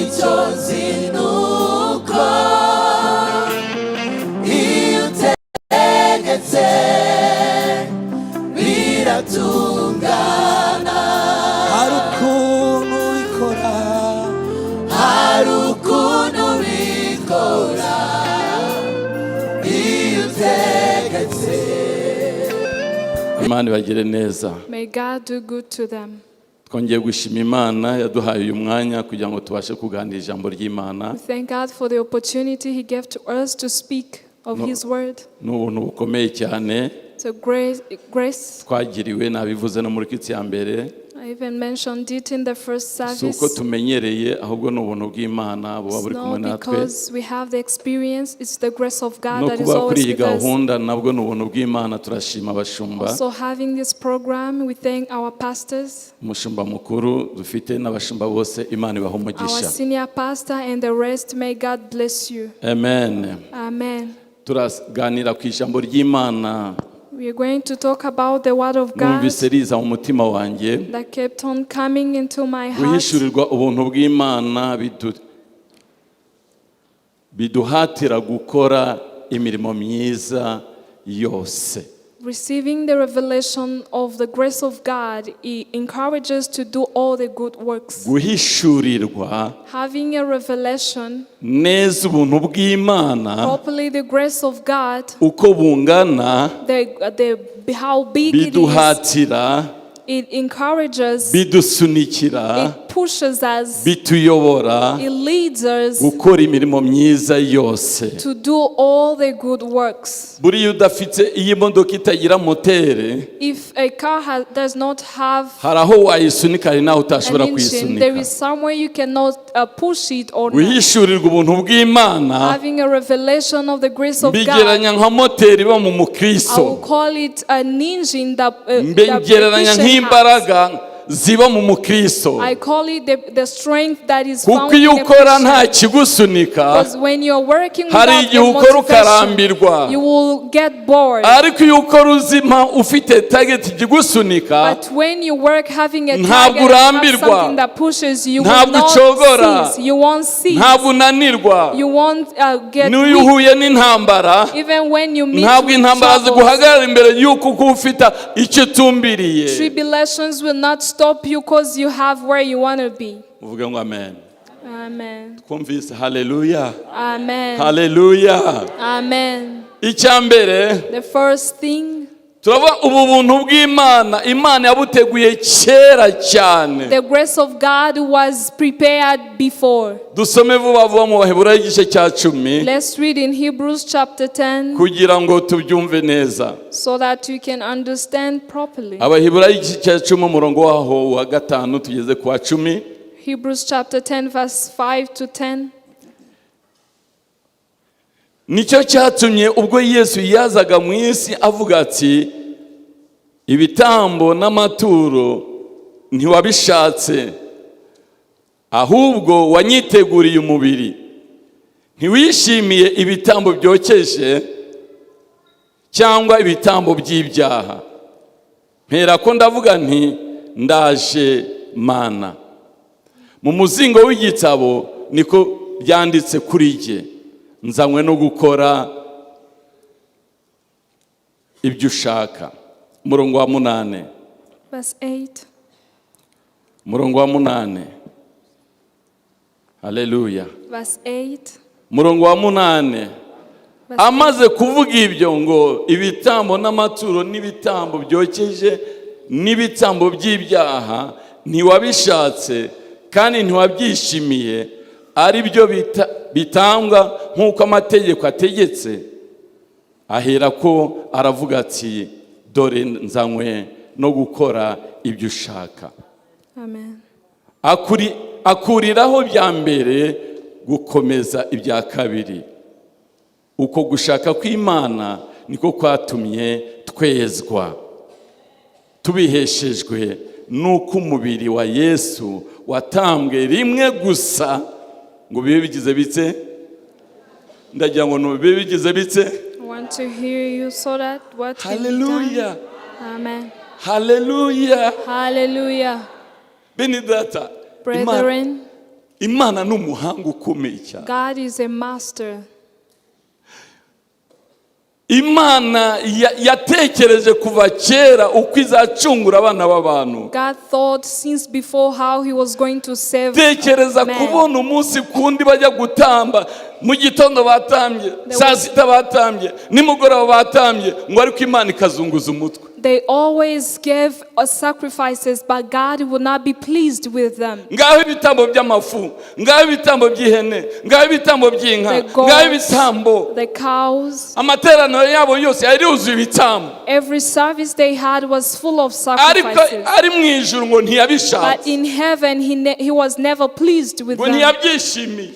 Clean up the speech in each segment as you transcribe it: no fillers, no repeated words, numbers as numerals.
icyo nzi nuko iyo utegetse biratungana. hari ukuntu bikora, hari ukuntu bikora iyo utegetse. Imana ibagire neza. May God do good to them. Twongeye gushima Imana yaduhaye uyu mwanya kugira ngo tubashe kuganira ijambo ry'Imana. We thank God for the opportunity He gave to us to speak of His word. Ni ubuntu bukomeye cyane It's a grace. twagiriwe, nabivuze no muri kitsi ya mbere. I even mentioned it in the first Si uko service. tumenyereye, ahubwo ni ubuntu bw'Imana buba buri It's kumwe not natwe. because we have the experience, it's the grace of God No that is kuba kuri always iyi with us. gahunda nabwo ni ubuntu bw'Imana. Turashima abashumba, Also having this program, we thank our pastors, umushumba mukuru dufite n'abashumba bose. Imana ibahe our umugisha. senior pastor and the rest. May God bless you. Amen. Amen. Turaganira ku ijambo ry'Imana. We are going to talk about the word of God Numvise riza mu mutima wanjye. that kept on coming into my heart. Guhishurirwa ubuntu bw'Imana biduhatira gukora imirimo myiza yose. Receiving the revelation of the grace of God, it encourages to do all the good works. Guhishurirwa Having a revelation, neza ubuntu bw'Imana properly the grace of God, uko bungana how big it is, biduhatira, it encourages, bidusunikira, it pushes us, bituyobora it leads us gukora imirimo myiza yose. to do all the good works. Buriya udafite iyi modoka itagira motere, If a car does not have hari aho wayisunika, hari naho an utashobora engine, there kuyisunika. is somewhere you cannot push it or not. Guhishurirwa ubuntu bw'Imana Having a revelation of the grace of God, mbigeranya nka moteri iba mu I will mukristo, call it an engine that mbigeranya Christian has. nk'imbaraga ziba mu mukristo. I call it the strength that is Kuko found iyo in a ukora nta Christian. kigusunika, Because when you're working hari without igihe the ukora motivation, ukarambirwa. you will get bored. Ariko iyo ukora uzima ufite target igigusunika, But when you work having a ntabwo target and have urambirwa, something that pushes you, you will ntabwo ucogora, not cease. You won't cease. ntabwo unanirwa. You won't get N'iyo weak. uhuye n'intambara, Even when you meet ntabwo with intambara troubles, ziguhagarara imbere y'uko uko ufite icyo utumbiriye. tribulations will not stop you because you have where you want to be. Uvuge ngo amen. Amen. Twumvise haleluya. Amen. Haleluya. Amen. Icya mbere The first thing, turava ubu buntu bw'Imana, Imana yabuteguye kera cyane. the grace of God was prepared before. Dusome vuba vuba mu Baheburayo igice cya 10 Let's read in Hebrews chapter 10 kugira ngo tubyumve neza. so that you can understand properly. Abaheburayo igice cya 10 umurongo waho wa 5 tugeze ku wa 10. Hebrews chapter 10 verse 5 to 10. Nicyo cyatumye ubwo Yesu yazaga mu isi avuga ati, ibitambo n'amaturo ntiwabishatse, ahubwo wanyiteguriye umubiri. Ntiwishimiye ibitambo byokeje cyangwa ibitambo by'ibyaha. Mpera ko ndavuga nti ndaje Mana. Mu muzingo w'igitabo niko byanditse kuri jye, nzanywe no gukora ibyo ushaka. Murongo wa 8. Verse 8. Murongo wa 8. Haleluya. Verse 8. Murongo wa 8. Amaze kuvuga ibyo ngo ibitambo n'amaturo n'ibitambo byokeje n'ibitambo by'ibyaha ntiwabishatse kandi ntiwabyishimiye, ari byo bitangwa nk'uko amategeko ategetse, ahera ko aravuga ati, dore nzanywe no gukora ibyo ushaka. Amen. Akuriraho bya mbere gukomeza ibya kabiri. Uko gushaka kw'Imana niko kwatumye twezwa, tubiheshejwe nuko umubiri wa Yesu watambwe rimwe gusa ngo bibe bigize bitse. Ndagira ngo bibe bigize bitse. I want to hear you so that what can be Hallelujah. done. Amen. Hallelujah. Hallelujah. Bene data, Brethren, Imana n'umuhanga ukomeye cyane. God is a master. Imana yatekereje kuva kera uko izacungura abana b'abantu. God thought since before how he was going to save Tekereza man. kubona umunsi kundi bajya gutamba, mu gitondo batambye, saa sita batambye, nimugoroba batambye, ngo ariko Imana ikazunguza umutwe. They always gave sacrifices, but God would not be pleased with them. Ngaho ibitambo by'amafu, ngaho ibitambo by'ihene, ngaho ibitambo by'inka, ngaho ibitambo. The cows. Amateraniro yabo yose yari yuzuye ibitambo. Every service they had was full of sacrifices. Ari mu ijuru ngo ntiyabishatse. But in heaven he was never pleased with them. Ntiyabyishimiye.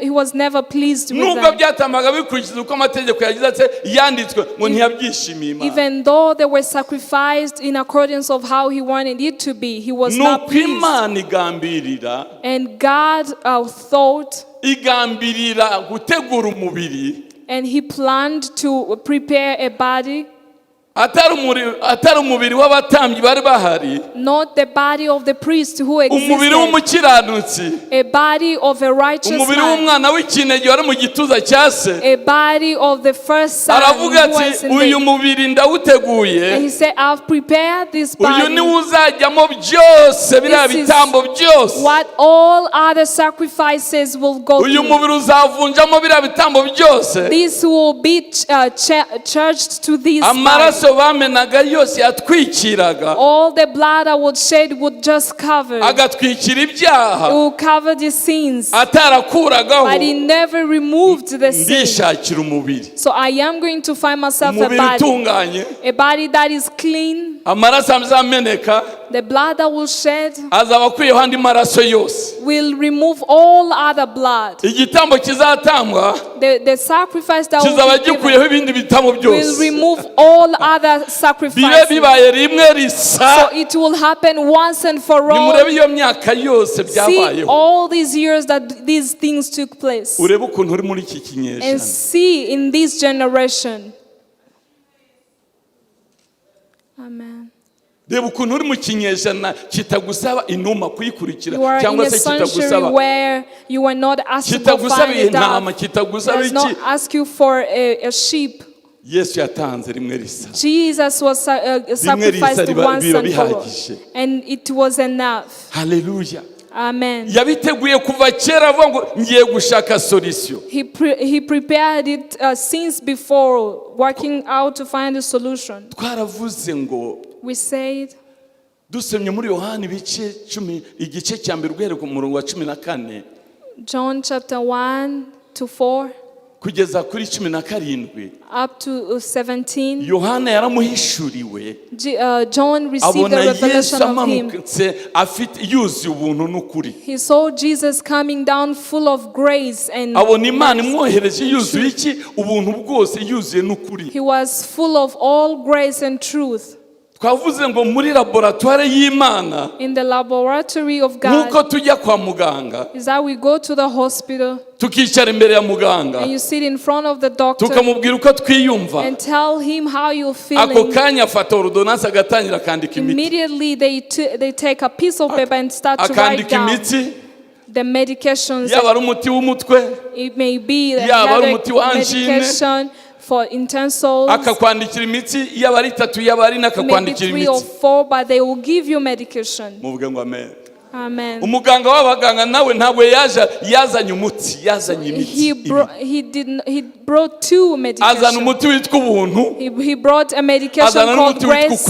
He was never pleased with Nubwo them. byatamaga bikurikiza uko amategeko yagize ati yanditswe ngo ntiyabyishimiye Imana. Even though they were sacrificed in accordance of how he wanted it to be, he was not pleased. Imana igambirira. And God thought. Igambirira gutegura umubiri. And he planned to prepare a body. Atari umubiri w'abatambyi bari bahari. Not the body of the priest who Umubiri w'umukiranutsi. existed. A body of a righteous Umubiri man. w'umwana w'ikinege wari mu gituza cya se. A body of the first son who Aravuga was ati in uyu mubiri ndawuteguye. And he said, I've prepared this Uyu body. ni uzajyamo byose biriya bitambo byose. What all other sacrifices will go Uyu through. mubiri uzavunjamo biriya bitambo byose. This will be churched to this body. Bamenaga yose yatwikiraga. All the blood I would shed would just cover. Agatwikira ibyaha. It will cover the sins. Atarakuragaho. But he never removed the sin. Ndishakira umubiri. So I am going to find myself a Umubiri body. utunganye. A body that is clean. Amaraso azameneka. The blood that will shed azaba akwiyeho andi maraso yose. will remove all other blood. Igitambo kizatambwa. The sacrifice that kizaba will be gikuyeho ibindi bitambo given will byose. remove all other sacrifices. Bibaye rimwe risa. So it will happen once and for all. Nimurebe iyo myaka yose See byabayeho. all these years that these things took place. Urebe ukuntu uri muri iki And kinyejana. see in this generation. Amen. Reba ukuntu uri mu kinyejana kitagusaba inuma kuyikurikira You are in cyangwa a se century kitagusaba where you are not asked to kitagusaba find a intama dove. kitagusaba Does not iki. ask you for a sheep. Yesu yatanze rimwe risa. Jesus was sacrificed once and for all. And it was enough. Hallelujah. Amen. Yabiteguye kuva kera avuga ngo ngiye gushaka solution. He prepared it since before, working out to find a solution. Twaravuze ngo We said, dusomye muri Yohana ibice 10 igice cya mbere guhera ku murongo wa 14 John chapter 1 to 4 kugeza kuri 17 up to 17. Yohana yaramuhishuriwe. John received the revelation of him. Afite yuzuye ubuntu n'ukuri. He saw Jesus coming down full of grace and abona Imana imwohereje yuzuye iki ubuntu bwose yuzuye n'ukuri. he was full of all grace and truth. Twavuze ngo muri laboratoire y'Imana In the laboratory of God nuko tujya kwa muganga is that we go to the hospital tukicara imbere ya muganga and you sit in front of the doctor tukamubwira uko twiyumva. and tell him how you're Ako feeling. kanya afata ordonance agatangira akandika imiti. Immediately they take a piece of paper and start to write Akandika down imiti. the medications. Yaba ari umuti w'umutwe. It may be the Yaba ari umuti wa medication for intensals. Akakwandikira imiti yaba ari 3 yaba ari Maybe nakakwandikira 3 or imiti. 4, but they will give you medication. Muvuge ngo amen. Amen. Umuganga w'abaganga nawe ntabwo yazanye umuti yazanye imiti. He brought 2 medications. Azana umuti witwa ubuntu. He brought a medication called grace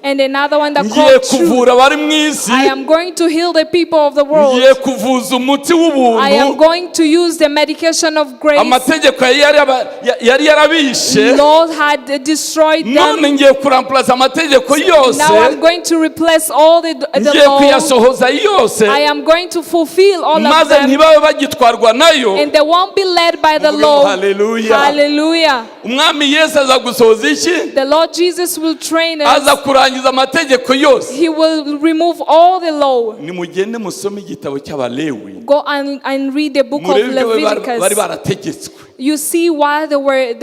and another one that Ngiye called truth. kuvura abari mu isi. I am going to heal the people of the world. Ngiye kuvuza umuti w'ubuntu. I am going to use the medication of grace. Amategeko yari yarabishe. Lord had destroyed them. None ngiye kuramplaza amategeko yose. Now I'm going to replace all the Ngiye laws. kuyasohoza yose. I am going to fulfill all of maze them. ntibabe bagitwarwa nayo. And they won't be led by the Muvuge ngo law. hallelujah. Hallelujah. umwami Yesu aza gusohoza iki? The Lord Jesus will train Aza us. kurangiza amategeko yose. He will remove all the law. Nimugende musome igitabo cy'Abalewi. Go and read the book of Murebe ibyo bari Leviticus. barategetswe. You see why they were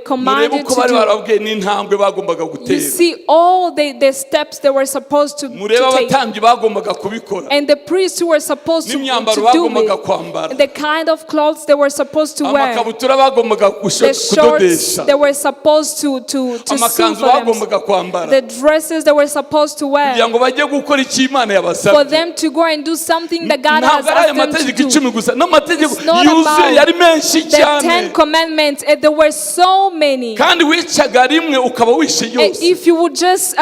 commanded Murebe uko to bari do. barabwiye n'intambwe bagombaga You gutera. see all the steps they were supposed to Murebe take. abatambyi bagombaga kubikora. And the priests who were supposed to N'imyambaro do bagombaga it. kwambara. The kind of clothes they were supposed to wear. Amakabutura bagombaga The shorts kudodesha. they were supposed to sew Amakanzu for them. bagombaga kwambara. The dresses they were supposed to Kugira wear. ngo bajye gukora icyo Imana For yabasabye. them to go and do something that God has Ntabwo ari ayo asked them to mategeko do. 10 gusa. N'amategeko It's not yuzuye yari about menshi the 10 cyane. commandments. There were so many. Kandi wicaga rimwe ukaba wishe And yose. if you would just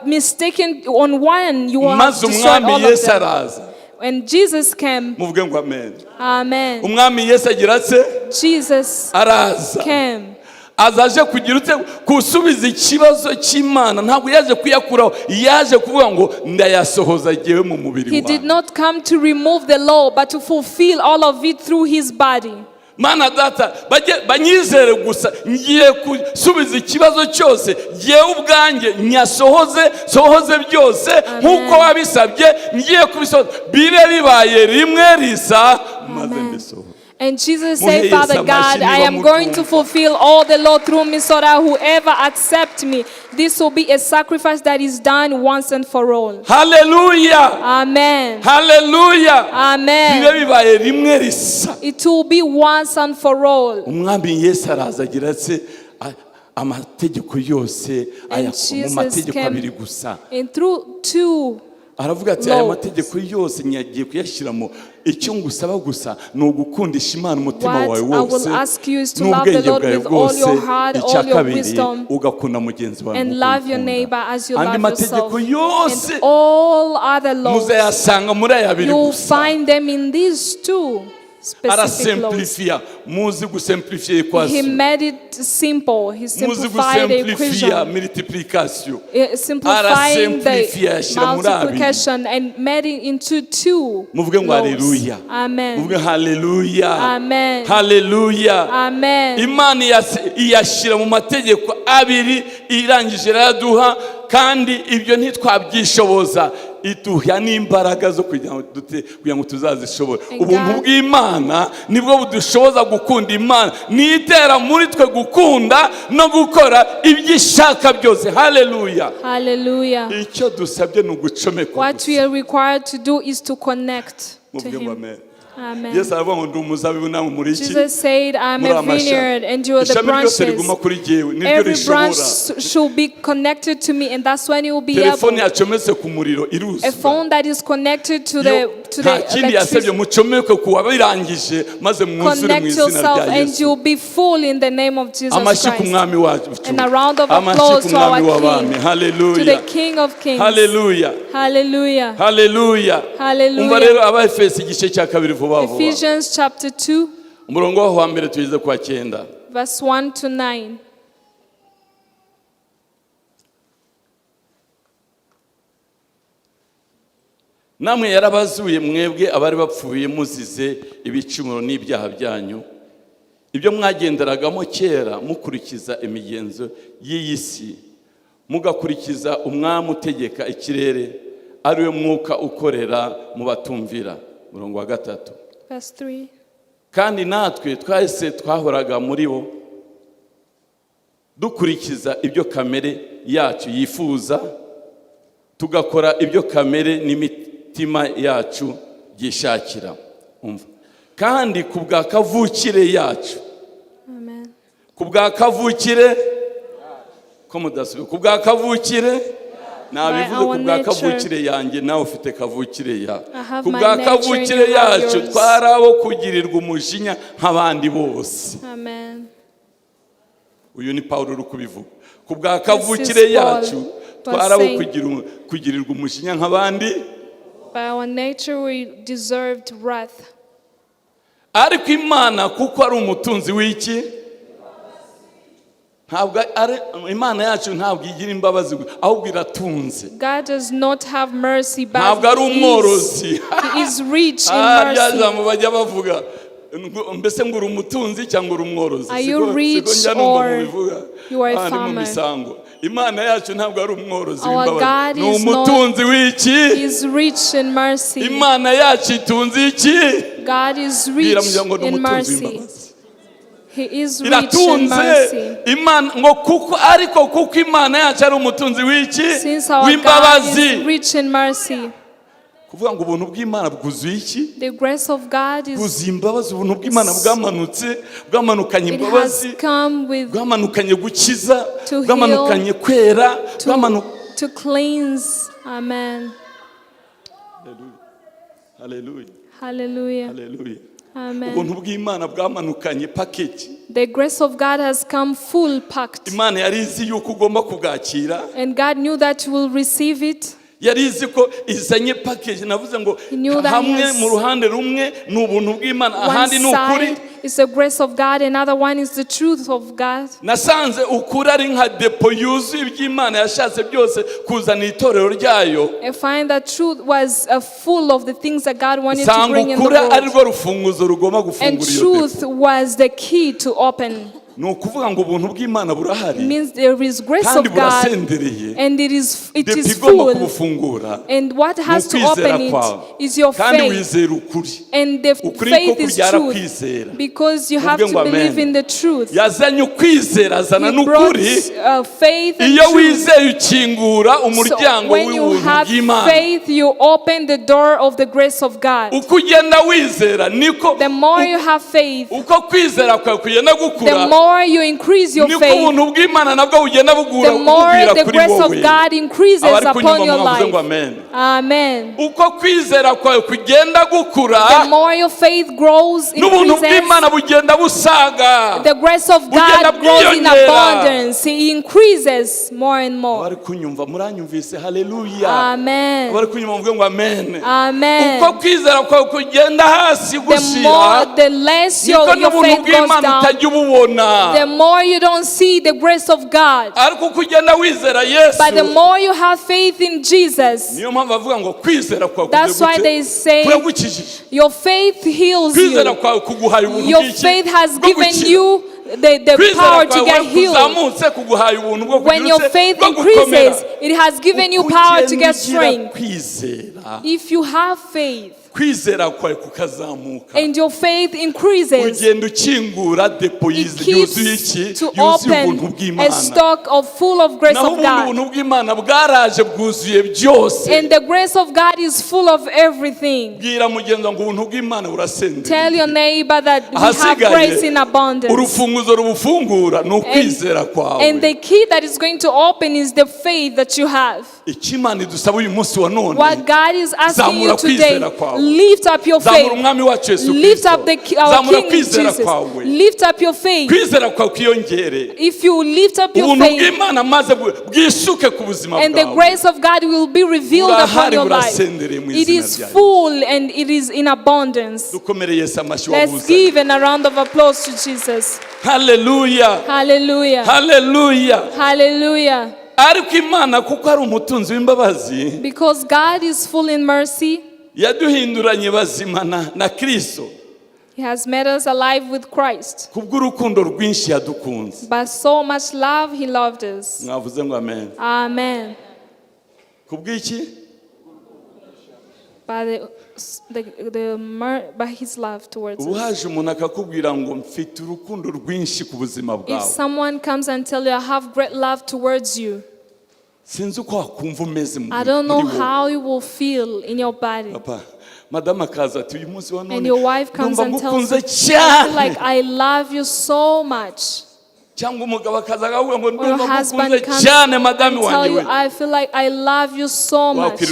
mistaken on one, you will have Maze destroyed umwami all of Yesu them. araza. When Jesus came, Muvuge ngo amen. amen. Umwami Yesu agira ate? Jesus Araza. came. Azaje kugira ute kusubiza ikibazo cy'Imana. Ntabwo yaje kuyakuraho, yaje kuvuga ngo ndayasohoza giye mu mubiri He did wawe. not come to remove the law, but to fulfill all of it through his body. Mana data banyizere gusa ngiye kusubiza ikibazo cyose giye ubwanjye sohoze byose nkuko wabisabye ngiye kubisohoza bibe bibaye rimwe risa maze mbisohoze. And Jesus said, Father God, I am going to fulfill all the law through me so that whoever accepts me, this will be a sacrifice that is done once and for all. Hallelujah. Amen. Hallelujah. Amen. Bibe bibaye rimwe risa. It will be once and for all. Umwami Yesu araza agira ati amategeko yose mu mategeko abiri gusa. And through two aravuga ati aya mategeko yose nyagiye kuyashyiramo icyo ngusaba gusa ni ugukundisha Imana umutima wawe wose n'ubwenge bwawe bwose icya kabiri ugakunda mugenzi wawe andi mategeko yose muzayasanga muri aya abiri gusa arasimplifiya muzi gusimplifiya equation. He made it simple. He simplified the equation. Multiplication. Simplifying the multiplication and made it into two. Muvuge ngo haleluya. Amen. Muvuge haleluya. Amen. Haleluya. Amen. Imana iyashyira mu mategeko abiri irangije raduha kandi ibyo ntitwabyishoboza ituha n'imbaraga zo kugira ngo tuzazishobora. Ubuntu bw'Imana nibwo budushoboza gukunda Imana nitera muri twe gukunda no gukora ibyishaka byose. Haleluya. Haleluya. Icyo dusabye ni ugucomeka. What we are required to do is to connect to him. Amen. Jesus said, I'm a vineyard and you are the branches. Every branch should be connected to me, and that's when you will be able. A phone that is connected to the electricity. Connect yourself and you'll be full in the name of Jesus Christ. And a round of applause to our King. Hallelujah. To the King of Kings. Hallelujah. Hallelujah. Hallelujah. Hallelujah. Ephesians chapter 2, verse 1 to 9. Namwe yarabazuye mwebwe abari bapfuye muzize ibicumuro n'ibyaha byanyu ibyo mwagenderagamo kera mukurikiza imigenzo y'iyisi mugakurikiza umwami utegeka ikirere ariwe mwuka ukorera mu batumvira. Murongo wa 3. Verse 3. Kandi natwe twahise twahoraga muri bo dukurikiza ibyo kamere yacu yifuza tugakora ibyo kamere n'imitima yacu yishakira. Kandi kubwa kavukire yacu. Amen. Kubwa kavukire ko mudasubiye kubwa kavukire nabivuze kubwa kavukire yanjye nawe ufite kavukire ya kubwa kavukire yacu twarabo kugirirwa umujinya nk'abandi bose. Amen. Uyu ni Paulo uri kubivuga kubwa kavukire yacu twarabo kugirirwa umujinya nk'abandi. By our nature we deserved wrath. Ariko Imana kuko ari umutunzi w'iki ntabwo Imana yacu ntabwo igira imbabazi ahubwo iratunze. God does not have mercy, but ntabwo ari umworozi. He is rich in mercy. Bajya bavuga mbese ngo umutunzi cyangwa umworozi. Are you rich or you are a farmer? Imana yacu ntabwo ari umworozi w'imbabazi. Ni umutunzi w'iki? He is rich in mercy. Imana yacu itunze iki? God is rich in mercy. He is rich in mercy. Imana ngo kuko Imana yacu ari umutunzi w'iki? Since our God is rich in mercy. Kuvuga ngo ubuntu bw'Imana bwuzuye iki? The grace of God is bwuzuye imbabazi. Ubuntu bw'Imana bwamanukanye imbabazi, bwamanukanye gukiza, bwamanukanye kwera, to cleanse. Amen. Hallelujah. Hallelujah. Hallelujah. Amen. Ubuntu bw'Imana bwamanukanye package. The grace of God has come full packed. Imana yari izi yuko ugomba kubwakira. And God knew that you will receive it. Yari izi ko izanye package. Navuze ngo hamwe mu ruhande rumwe ni ubuntu bw'Imana, ahandi ni ukuri. It's the grace of God, another one is the truth of God. Nasanze ukuri ari nka depo yuzuye iby'Imana yashatse byose kuzana itorero ryayo. I find that truth was full of the things that God wanted to bring in the world. Ari rwo rufunguzo rugomba gufungura iyo depo. And truth was the key to open. No kuvuga ngo ubuntu bw'Imana burahari. It means there is grace of God and it is full. And what has to open it is your faith. And the faith is truth. Because you have to believe in the truth. He brought faith and truth. So when you have faith, you open the door of the grace of God. The more you have faith, the more you increase your faith, the more the grace of God increases upon your life. Amen. The more your faith grows, increases, the grace of God grows in abundance. He increases more and more. Amen. Amen. The less your faith goes down, the more you don't see the grace of God. But the more you have faith in Jesus, that's why they say your faith heals you. Your faith has given you the power to get healed. When your faith increases, it has given you power to get strength. If you have faith, and your faith increases, it keeps to open a stock of full of grace of God. And the grace of God is full of everything. Tell your neighbor that we have grace in abundance. And the key that is going to open is the faith that you have. What God is asking you today, lift up your faith. Lift up our King Jesus. Lift up your faith. If you lift up your faith, and the grace of God will be revealed upon your life. It is full and it is in abundance. Let's give a round of applause to Jesus. Hallelujah. Hallelujah. Hallelujah. Hallelujah. Because God is full in mercy, He has made us alive with Christ. By so much love, He loved us. Amen. By His love towards us. If someone comes and tells you, I have great love towards you, I don't know how you will feel in your body. And your wife comes and tells you, I feel like I love you so much. Or your husband comes and tells you, I feel like I love you so much. And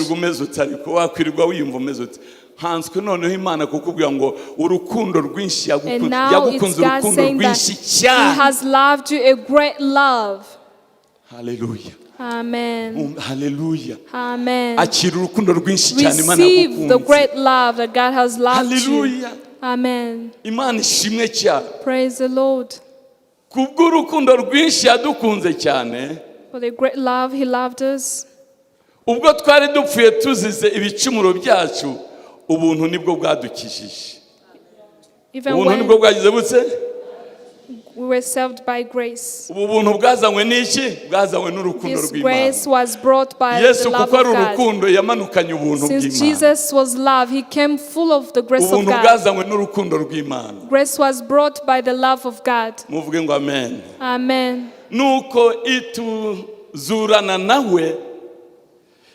now it's God saying that He has loved you a great love. Hallelujah. Amen. Hallelujah. Amen. Receive the great love that God has loved Hallelujah. you. Amen. Praise the Lord. For the great love He loved us. Even ubuntu when nibwo bwagize butse we were saved by grace. ubu buntu bwazanywe n'iki bwazanywe n'urukundo This rw'Imana grace was brought by the Yesu love kuko ari of God. urukundo yamanukanye ubuntu Since bw'Imana Jesus was love, he came full of the grace of ubuntu God. bwazanywe n'urukundo rw'Imana Grace was brought by the love of God. muvuge ngo amen Amen. nuko ituzurana nawe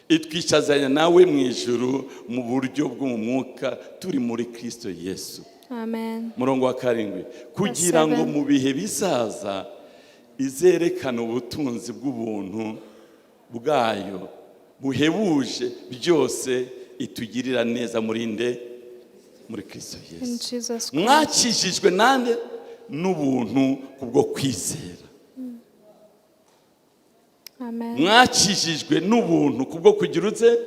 itwicazanya nawe mu ijuru mu buryo bwo mu mwuka turi muri Kristo Yesu. Amen. Murongo wa 7 kugira ngo mu bihe bizaza izerekana ubutunzi bw'ubuntu bwayo buhebuje byose itugirira neza muri Kristo Yesu. Mwakijijwe nande n'ubuntu kubwo kwizera. Amen. Mwakijijwe n'ubuntu kubwo kugira utse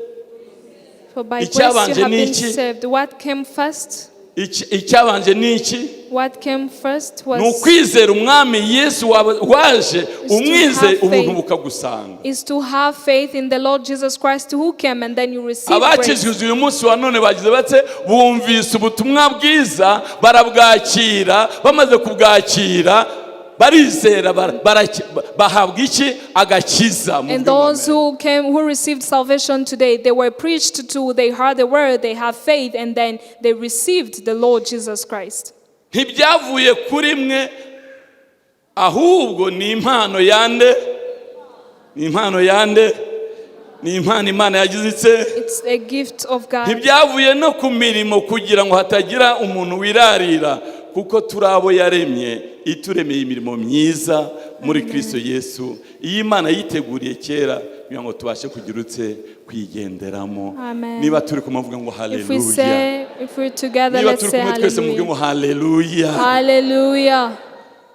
For by grace you have been saved. What came first? Icyabanje niki? What came first was Nukwizera umwami Yesu waje umwize ubuntu bukagusanga. Is to have faith in the Lord Jesus Christ who came and then you receive grace. Abakijijwe uyu munsi wa none bagize bate bumvise ubutumwa bwiza barabwakira bamaze kubwakira barizera bahabwa iki agakiza. And those who received salvation today, they were preached to, they heard the word, they have faith, and then they received the Lord Jesus Christ. Ntibyavuye kuri mwe ahubwo ni impano yande ni impano Imana yagize itse. It's a gift of God. Ntibyavuye no ku mirimo kugira ngo hatagira umuntu wirarira kuko turabo yaremye ituremeye imirimo myiza muri Kristo Yesu. Iyi Imana yiteguriye kera kugira ngo tubashe kugira utse kwigenderamo. Niba turi kumavuga ngo haleluya. If we're together, let's say haleluya. Hallelujah.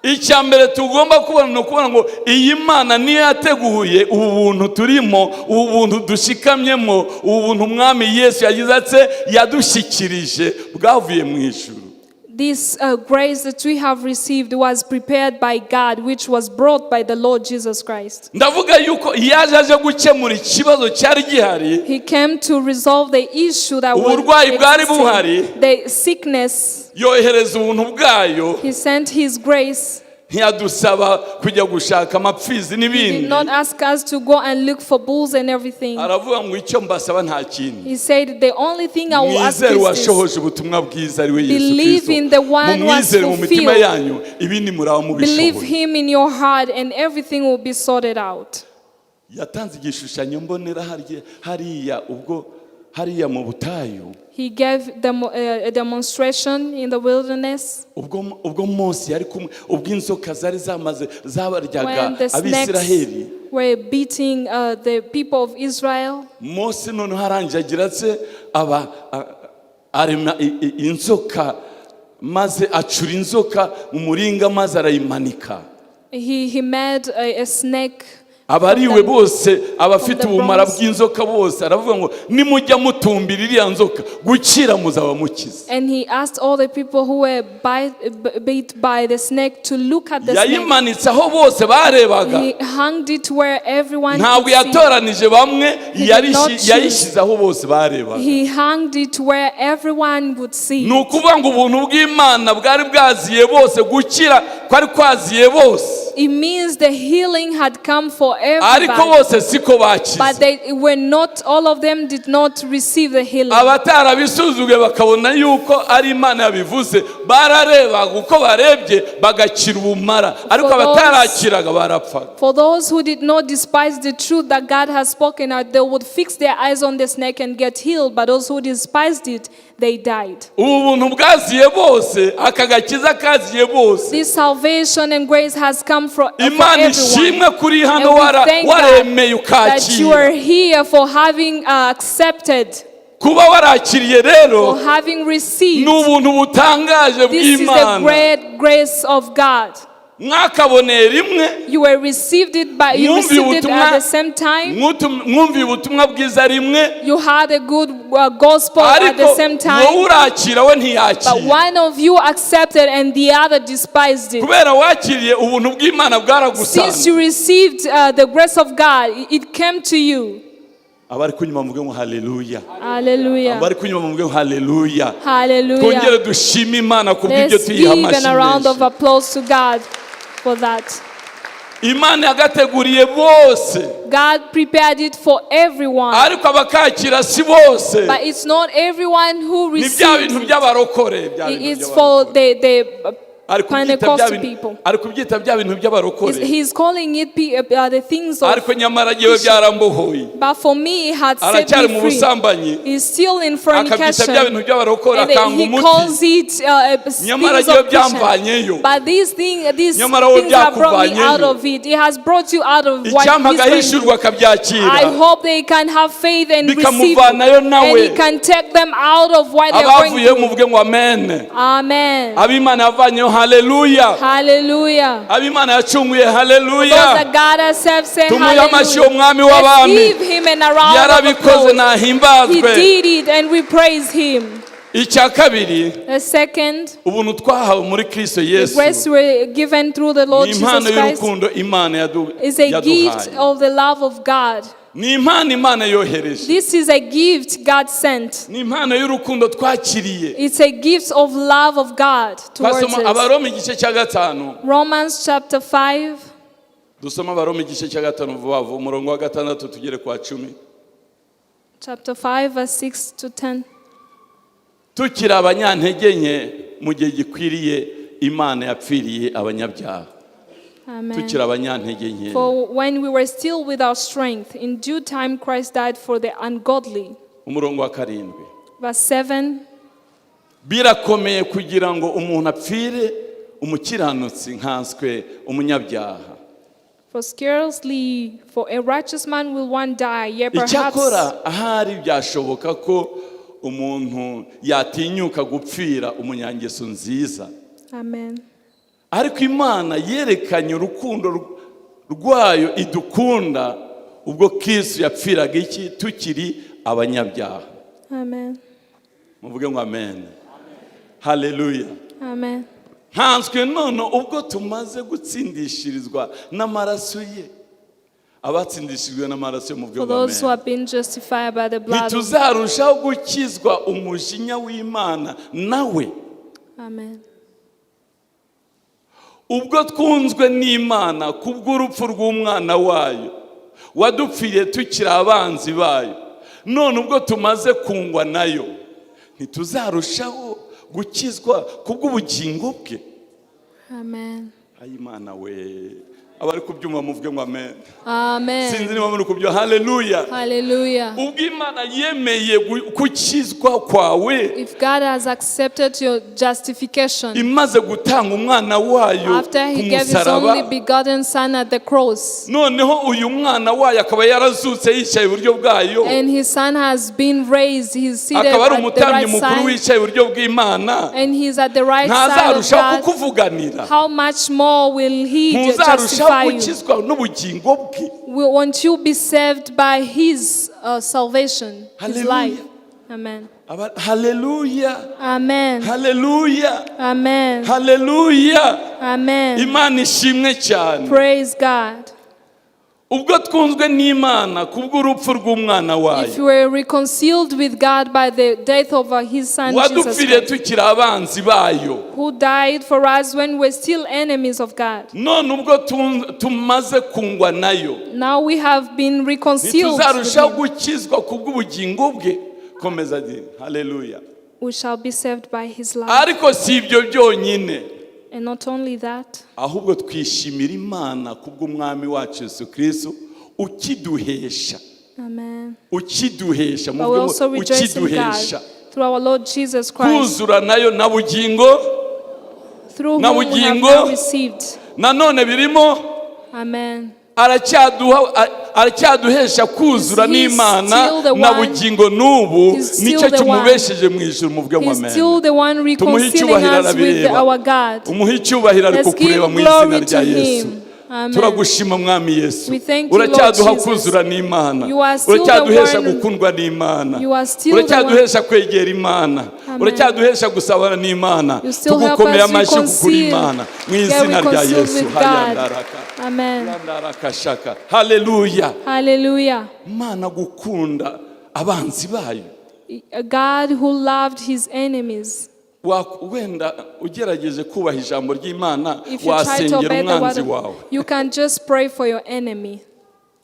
Icyambere tugomba kubona ngo iyi Mana niyo yateguye ubu buntu turimo, ubu buntu dushikamyemo, ubu buntu umwami Yesu yagize atse yadushikirije bwavuye mu ijuru. This grace that we have received was prepared by God, which was brought by the Lord Jesus Christ. Ndavuga yuko yaje gukemura ikibazo cyari gihari. He came to resolve the issue that uburwayi bwari buhari. The sickness. Yohereza ubuntu bwayo. He sent his grace. Ntiyadusaba kujya gushaka amapfizi n'ibindi. He did not ask us to go and look for bulls and everything. Aravuga ngo icyo mbasaba nta kindi. He said the only thing I will ask is washohoje ubutumwa bwiza ari we Yesu Kristo. Believe in the one who has fulfilled. Ibindi muraba mubishoboye. Believe him in your heart and everything will be sorted out. Yatanze igishushanyo mbonera hariya ubwo hariya mu butayu. He gave them a demonstration in the wilderness. Ubwo Mose yari kumwe ubwo inzoka zari zamaze zabaryaga Abisiraheli. Were beating the people of Israel. Mose none haranjagira se arema inzoka maze acura inzoka mu muringa maze arayimanika. He made a snake. Abariwe bose abafite ubumara bw'inzoka bose aravuga ngo nimujya mutumbira iriya nzoka gukira muzaba mukiza. And he asked all the people who were bit by the snake to look at the snake. Yayimanitse aho bose barebaga. He hung it where everyone could see. Ntabwo yatoranije bamwe yayishyize aho bose barebaga. He hung it where everyone would see. Nukuvuga ngo ubuntu bw'Imana bwari bwaziye bose gukira kwari kwaziye bose. It means the healing had come for everybody. Ariko bose siko bakize. But they were not, all of them did not receive the healing. Abatarabisuzuge bakabona yuko ari Imana yabivuze bararebaga uko barebye bagakira ubumara ariko abatarakiraga barapfa. For those who did not despise the truth that God has spoken out, they would fix their eyes on the snake and get healed, but those who despised it, they died. Ubuntu bwaziye bose akagakiza kaziye bose. This salvation and grace has come for Imana ishimwe kuri hano waremeye ukakira. That you are here for having accepted. Kuba warakiriye rero for having received. N'ubuntu butangaje bw'Imana. This is the great grace of God. Mwakaboneye rimwe. You were received it by you received it at the same time. Mwumviye ubutumwa bwiza rimwe. You had a good gospel at the same time. Ariko urakira we ntiyakira. But one of you accepted and the other despised it. Kubera wakiriye ubuntu bw'Imana bwaragusanze. Since you received the grace of God, it came to you. abari kunyuma muvuge ngo haleluya. Hallelujah. Abari kunyuma muvuge ngo haleluya. Hallelujah. Twongere dushime Imana kubw'ibyo Let's tuyiha give a round of amashyi. applause to God for that. Imana yagateguriye bose. God prepared it for everyone. Ariko abakakira si bose. But it's not everyone who Ni bya receives bintu it. by'abarokore. It's for the Pentecostal people. Ari kubyita bya bintu by'abarokore. He's calling it the things of. Ariko nyamara yewe byarambohoye. But for me, he had set Aracyari me mu free. busambanyi. He's still in Akabyita bya fornication. bintu by'abarokore And akanga he calls umuti. it Nyamara things yewe of Christian. byamvanyeyo. But these things Nyamara wowe have brought me byakuvanyeyo. out of it. It has brought you out of what Icyampa he's going agahishurwa through. akabyakira. I hope they can have faith and receive it. Bikamuvanayo And nawe. he can take them out of what they're going Abavuye through. muvuge ngo amen. Amen. Abimana yavanyeho haleluya. Hallelujah. Abimana yacunguye Those haleluya. that God has said, say Tumuhe amashyi hallelujah. umwami Let's w'abami. give him a round of Yarabikoze applause. He nahimbazwe. did it and we praise him. Icya kabiri, The second, ubuntu twahawe muri Kristo the Yesu grace we're given through the Lord ni Jesus impano Christ y'urukundo Imana is a gift yaduhaye. of the love of God. Ni impano Imana yohereje. This is a gift God sent. Ni impano y'urukundo twakiriye. It's a gift of love of God towards Twasoma us. Abaroma igice cya gatanu. Romans chapter 5, Dusoma Abaroma igice cya gatanu vuba vuba umurongo wa gatandatu tugere kwa 10. chapter 5, verse 6 to 10. Tukiri abanyantege nke mu gihe gikwiriye Imana yapfiriye abanyabyaha. Amen. Tukiri abanyantege nke. For when we were still without strength, in due time Christ died for the ungodly. Umurongo wa 7. Verse 7. Birakomeye kugira ngo umuntu apfire umukiranutsi nkanswe umunyabyaha. For scarcely for a righteous man will one die, yet Icyakora perhaps ahari byashoboka ko umuntu yatinyuka gupfira umunyangeso nziza. Amen. Ariko Imana yerekanye urukundo rwayo idukunda ubwo Kristo yapfiraga iki tukiri abanyabyaha. Amen. Muvuge ngo amen. Haleluya. Amen. Nkanswe none ubwo tumaze gutsindishirizwa n'amaraso ye. Abatsindishijwe n'amaraso yo muvuge For ngo those who amen. have been justified by the blood of Ntituzarushaho gukizwa umujinya w'Imana nawe. Amen. Ubwo twunzwe n'Imana kubw'urupfu rw'umwana wayo wadupfiriye tukiri abanzi bayo, none ubwo tumaze kungwa nayo ntituzarushaho gukizwa kubw'ubugingo bwe. Amen. Ayimana we, abari kubyumva muvuge ngo amen. Amen. Sinzi niba muri kubyo. Haleluya. Hallelujah. Ubwo Imana yemeye gukizwa kwawe, If God has accepted your justification imaze gutanga umwana wayo after he gave his kumusaraba, only begotten son at the cross, noneho uyu mwana wayo akaba yarazutse yicaye iburyo bwayo, and his son has been raised, he's seated akaba ari at the umutambyi right mukuru side, wicaye iburyo bw'Imana, and he's at the right side of ntazarushaho God. kukuvuganira. How much more will he Ntuzarushaho justify you? gukizwa n'ubugingo bwe. Won't you be saved by his salvation, his Hallelujah. life? Amen. Haleluya. Amen. Haleluya. Amen. Haleluya. Amen. Imana ishimwe cyane. Praise God. Ubwo twunzwe n'Imana kubw'urupfu rw'umwana If wayo you were reconciled with God by the death of his son Jesus wadupfiriye Christ, tukiri abanzi bayo, who died for us when we're still enemies of God. none ubwo tumaze kungwa nayo Now we have been reconciled with ntituzarushaho him. gukizwa kubw'ubugingo bwe. Komeza ati haleluya. We shall be saved by his life. Ariko si ibyo byonyine, And not only that, ahubwo twishimira Imana kubw'umwami wacu Yesu Kristo ukiduhesha. amen. Ukiduhesha, But we also rejoice in God through our Lord Jesus Christ, kuzura nayo na bugingo through na whom we have bugingo. now received. nanone birimo Amen. aracyaduhesha kuzura He's n'Imana still the na one. bugingo n'ubu He's still nicyo the kimubesheje mu ijuru. Muvuge ngo He's amen. still the one reconciling icyubahiro us with arabireba. our God. Umuhe icyubahiro ari Let's kukureba give mu izina glory rya to Yesu. him. Amen. Turagushima mwami Yesu. We thank you, Lord Uracyaduha Jesus. kuzura n'Imana. You are still the Uracyaduhesha one. gukundwa n'Imana. You are still the one. Uracyaduhesha kwegera Imana. Amen. Uracyaduhesha gusabana n'Imana. You still help Tugukomera us amashyi kuri reconcile. Imana. Mu Get izina rya reconciled Yesu. with God. Amen. Hallelujah. Hallelujah. Imana gukunda abanzi bayo. A God who loved his enemies. Wenda ugerageje kubaha ijambo ry'Imana If you try to wasengera obey the umwanzi word wawe. you can just pray for your enemy.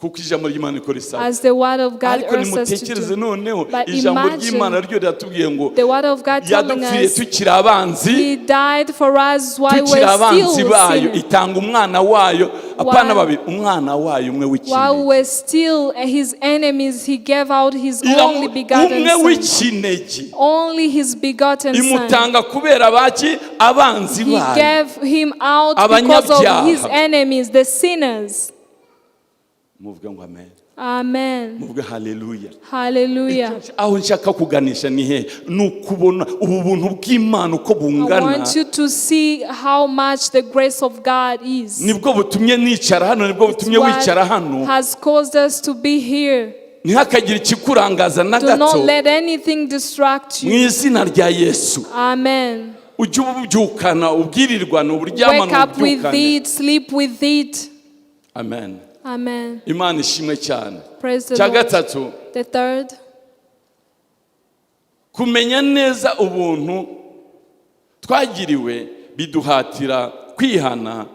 Kuko ijambo ry'Imana niko risaba. As the word of God Ariko urges us to nimutekereze do. noneho But ijambo imagine ry'Imana ryo riratubwiye ngo the word of God telling yadupfiriye us tukiri abanzi, he died for us while tukiri we're abanzi still bayo, sinners. itanga umwana wayo, apana While- babiri, umwana wayo umwe While w'ikinege. we're still his enemies, he gave out his only begotten Umwe son. w'ikinege. Only his begotten son. Imutanga kubera baki abanzi He bayo. gave him out because of Abanyabyaha. his enemies, the sinners. Muvuge ngo amen. Amen. Muvuge hallelujah. Hallelujah. Aho nshaka kuganisha ni he nukubona ubu buntu bw'Imana uko I bungana. want you to see how much the grace of God is. Nibwo butumye nicara hano, nibwo butumye wicara hano. Has caused us to be here. Ntihakagira ikikurangaza na Do not gato. let anything distract Mu you. izina rya Yesu. Amen. Ujye ubyukana ubwirirwana Wake uburyamana up with ubyukane. it, sleep with it. Amen. Amen. Imana ishimwe cyane. Praise the Cya Lord. gatatu, The third, kumenya neza ubuntu twagiriwe biduhatira kwihana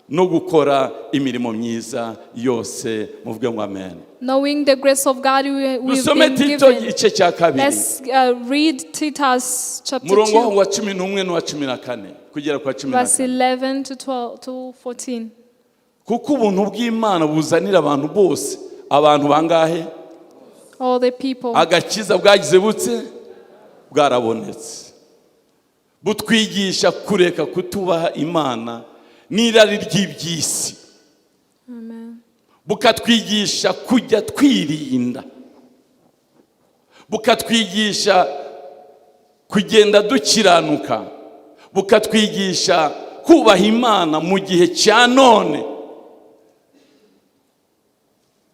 no gukora imirimo myiza yose. Muvuge ngo amen. knowing the grace of God we've Dusome been Tito given. igice cya kabiri. Let's read Titus chapter Murongo 2, wa 11 n'uwa 14 kugera kwa verse 14. 11 to 12 to 14. Kuko ubuntu bw'Imana buzanira abantu bose, abantu bangahe? All the people. Agakiza bwagize butse bwarabonetse. Butwigisha kureka kutubaha Imana n'irari ry'ibyisi. Amen. Bukatwigisha kujya twirinda. Bukatwigisha kugenda dukiranuka. Bukatwigisha kubaha Imana mu gihe cya none.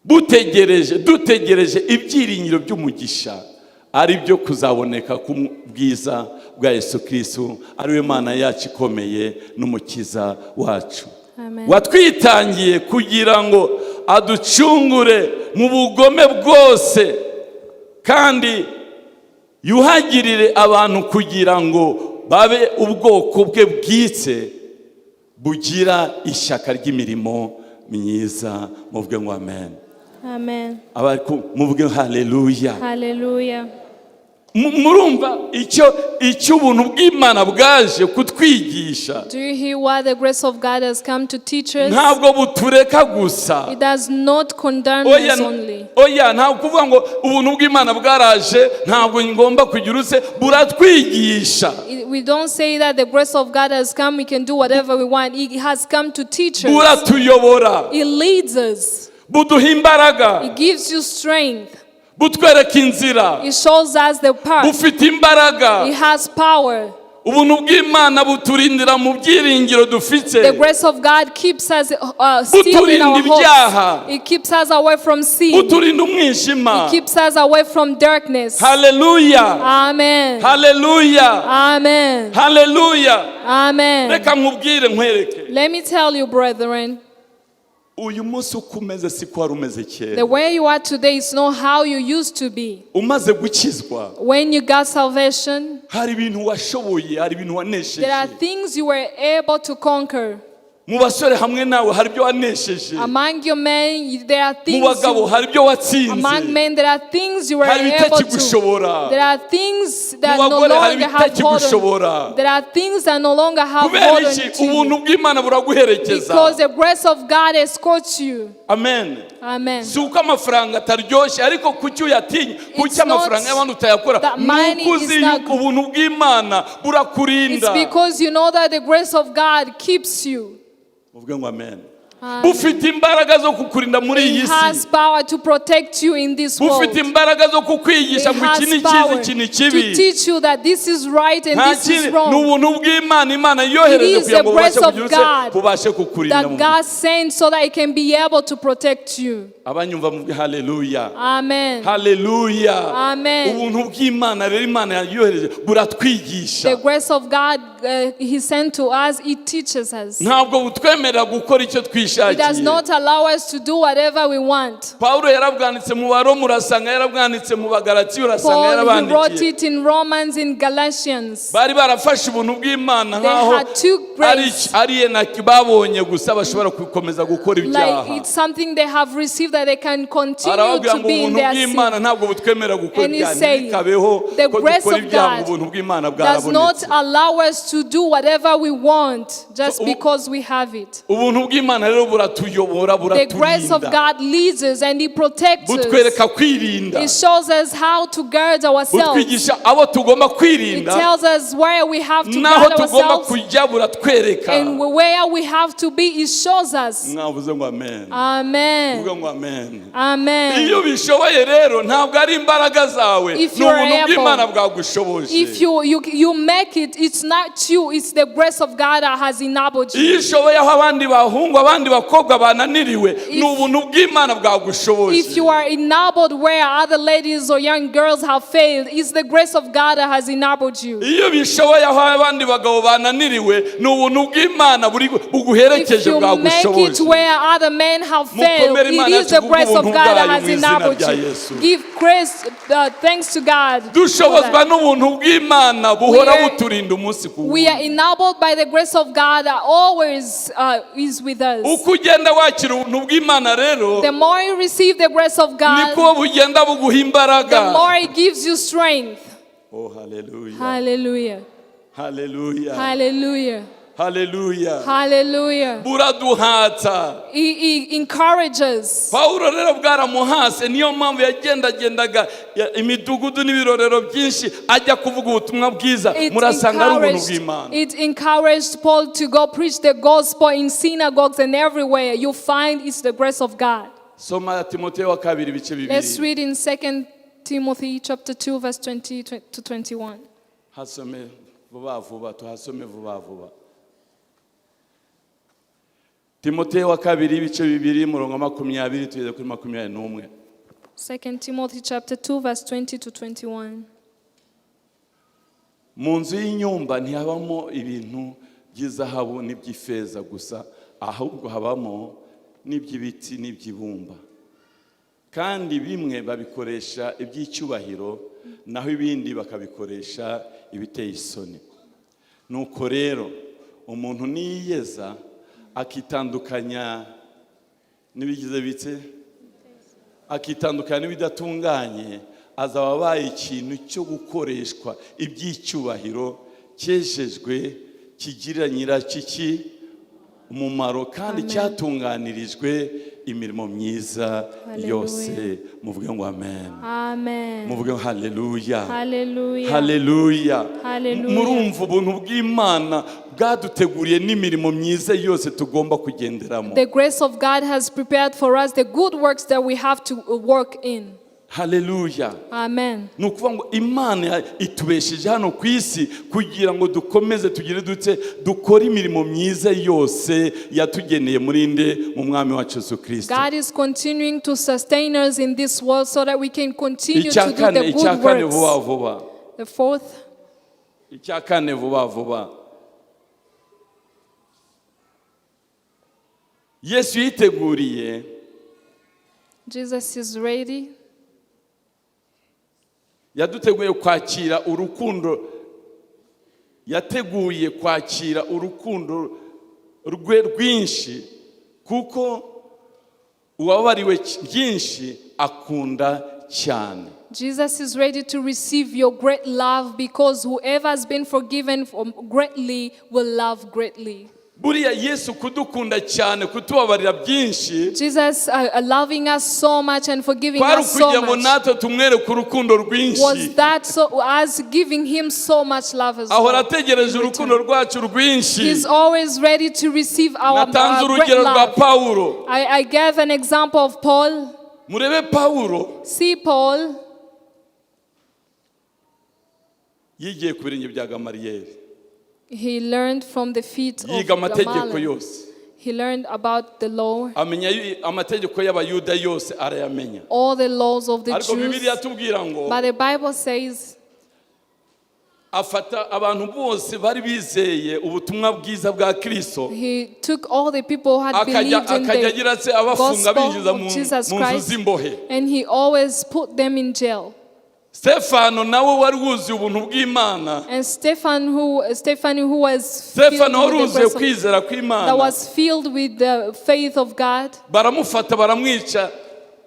Dutegereje ibyiringiro by'umugisha ari byo kuzaboneka ku bwiza bwa Yesu Kristo, ari we Mana yacu ikomeye n'umukiza wacu. Amen. Watwitangiye kugira ngo aducungure mu bugome bwose, kandi yuhagirire abantu kugira ngo babe ubwoko bwe bwitse bugira ishyaka ry'imirimo myiza. Muvuge ngo amen. Amen. Muvuge hallelujah. Hallelujah. Murumva icyo ubuntu bw'Imana bwaje kutwigisha. Do you hear why the grace of God has come to teach us? Ntabwo butureka gusa. It does not condemn us only. Oya, ntabwo kuvuga ngo ubuntu bw'Imana bwaraje ntabwo ngomba kugira use, buratwigisha. We don't say that the grace of God has come, we can do whatever we want. It has come to teach us. Buratuyobora. It leads us. Buduha imbaraga. It gives you strength. Butwereka inzira. It shows us the path. Bufite imbaraga. It has power. Ubuntu bw'Imana buturindira mu byiringiro dufite. The grace of God keeps us still in our hopes. It keeps us away from sin. Buturinda umwijima. It keeps us away from darkness. Hallelujah. Amen. Hallelujah. Amen. Hallelujah. Amen. Reka nkubwire nkwereke. Let me tell you, brethren, uyu munsi uko umeze siko wari umeze kera. the way you are today is not how you used to be. Umaze gukizwa, When you got salvation, hari ibintu washoboye, hari ibintu wanesheje. there are things you were able to conquer. Mu basore hamwe nawe hari ibyo wanesheje. Among your men, there are Mu things bagabo hari ibyo watsinze. among men, there are things you were Hari able to. ibitakigushobora. There are things that Mu no bagore hari longer have hold ibitakigushobora. on. There are things that no longer have Kubera hold on iki to you. ubuntu bw'Imana buraguherekeza. Because the grace of God escorts you. Amen. Amen. Si uko amafaranga ataryoshye, ariko kuki uyatinya, kuki amafaranga y'abantu utayakora, that money nuko is uzi not yuko ubuntu bw'Imana burakurinda. It's because you know that the grace of God keeps you. Muvuge ngo amen. bufite imbaraga zo kukurinda muri iyi He si, has power to protect you in this world. bufite imbaraga zo kukwigisha ngo iki ni cyiza iki ni To kibi. teach you that this is right and Nta this is kindi, wrong. ni ubuntu bw'Imana, Imana It yohereje is kugira the ngo grace bubashe of kugira God bubashe kukurinda that God sent so that He can be able to protect you. abanyumva mu haleluya. Amen. Haleluya. Amen. Ubuntu bw'Imana rero Imana yohereje buratwigisha. The grace of God He sent to us, it teaches us. Ntabwo butwemerera gukora icyo It does twishakiye. not allow us to do whatever we want. Pawulo yarabwanditse mu Baroma, urasanga yarabwanditse mu Bagalatiya, urasanga Paul, he wrote yarabandikiye. it in Romans, in Galatians. Bari barafashe ubuntu bw'Imana They nkaho had two grace. ari enaki babonye gusa bashobora gukomeza gukora Like ibyaha. it's something they have received that they can continue Arababwira to ngo be in ubuntu their sin. bw'Imana ntabwo butwemerera gukora And he's ibyaha, saying, ntibikabeho the ko grace dukora of ibyaha, God ubuntu bw'Imana does not bwarabonetse. allow us to do whatever we want just So, because we have it. Ubuntu bw'Imana rero buratuyobora, The grace of buraturinda, God leads us and He protects us. butwereka kwirinda, It shows us how to guard ourselves. butwigisha abo tugomba It kwirinda, tells us where we have to naho guard tugomba ourselves. kujya buratwereka. And where we have to be, it shows us. Mwavuze ngo amen. Amen. Vuga ngo amen. Amen. Iyo bishoboye rero ntabwo ari imbaraga zawe, If ni you are ubuntu bw'Imana able, bwagushoboje. If you make it, it's not you, it's the grace of God that has enabled you. Iyo ushoboye aho abandi bahungu abandi bakobwa bananiriwe, ni ubuntu bw'Imana bwagushoboje. If you are enabled where other ladies or young girls have failed, it's the grace of God that has enabled you. Iyo bishoboye aho abandi bagabo bananiriwe, ni ubuntu bw'Imana buguherekeje If you make it bwagushoboje. where other men have failed, Mukomere Imana it is the yacu grace of kubw'ubuntu God that bwayo has mu izina enabled rya you. Yesu. Give grace, thanks to God. for Dushobozwa that. n'ubuntu bw'Imana buhora We are- buturinda umunsi ku We are wundi. enabled by the grace of God that always is with us. Uko ugenda wakira ubuntu bw'Imana rero, The more you receive the grace of God, niko bugenda buguha the imbaraga. more it gives you strength. Oh, hallelujah. Hallelujah. Hallelujah. Hallelujah. Hallelujah. Hallelujah. Buraduhata. He encourages. Pawulo rero bwaramuhase, niyo mpamvu yagendagendaga imidugudu n'ibirorero byinshi ajya kuvuga ubutumwa bwiza. Murasanga ari ubuntu bw'Imana. It encouraged Paul to go preach the gospel in synagogues and everywhere. You find it's the grace of God. Soma Timoteyo wa kabiri ibice Let's bibiri. read in 2 Timothy chapter 2 verse 20 to 21. Hasome vuba vuba, tuhasome vuba vuba. Timoteyo wa kabiri ibice bibiri murongo 20 tugeze kuri 21. 2 Timothy chapter 2 verse 20 to 21. Mu nzu y'inyumba ntihabamo ibintu by'izahabu n'iby'ifeza gusa, ahubwo habamo n'iby'ibiti n'iby'ibumba. Kandi bimwe babikoresha iby'icyubahiro, naho ibindi bakabikoresha ibiteye isoni. Nuko rero umuntu niyeza akitandukanya n'ibigize bitse, akitandukanya n'ibidatunganye, azaba abaye ikintu cyo gukoreshwa iby'icyubahiro, cyejejwe, kigirira nyiracyo umumaro, kandi cyatunganirijwe imirimo myiza yose. Muvuge ngo amen. Amen. Muvuge ngo haleluya. Hallelujah. Haleluya. Hallelujah. Murumva ubuntu bw'Imana bwaduteguriye n'imirimo myiza yose tugomba kugenderamo. The grace of God has prepared for us the good works that we have to work in. Haleluya. Amen. Nukuvuga ngo Imana itubesheje hano ku isi kugira ngo dukomeze tugire dukora imirimo myiza yose yatugeneye muri nde mu mwami wacu Yesu Kristo. God is continuing to sustain us in this world so that we can continue to do the good Icyakane vuba works. vuba. The fourth, Icyakane vuba vuba. Yesu yiteguriye, Jesus is ready. yaduteguye kwakira urukundo, yateguye kwakira urukundo rwe rwinshi, kuko uwabariwe byinshi akunda cyane. Jesus is ready to receive your great love because whoever has been forgiven greatly will love greatly. buriya Yesu kudukunda cyane kutubabarira byinshi Jesus loving us so much and forgiving kwari us so kugira ngo much natwe tumwereke urukundo rwinshi was that so as giving him so much love as ahora well. ategereje urukundo rwacu rwinshi. He's always ready to receive our natanze great urugero rwa love. Pawulo. I gave an example of Paul. Murebe Pawulo See Paul. yigiye ku birenge bya Gamaliyeli, He learned from the feet of yiga amategeko Gamaliel. yose, He learned about the law, amenya amategeko y'abayuda yose arayamenya. all the laws of the Ariko Jews. Bibiliya tubwira ngo But the Bible says afata abantu bose bari bizeye ubutumwa bwiza bwa Kristo, he took all the people who had akajya believed in the agira se abafunga binjiza gospel mu of Jesus nzu Christ, z'imbohe. and he always put them in jail. Stefano nawe wari wuzuye ubuntu bw'Imana. And Stephen who was filled Stefano wari with the wuzuye grace of, kwizera that kw'Imana, was filled with the faith of God. baramufata baramwica.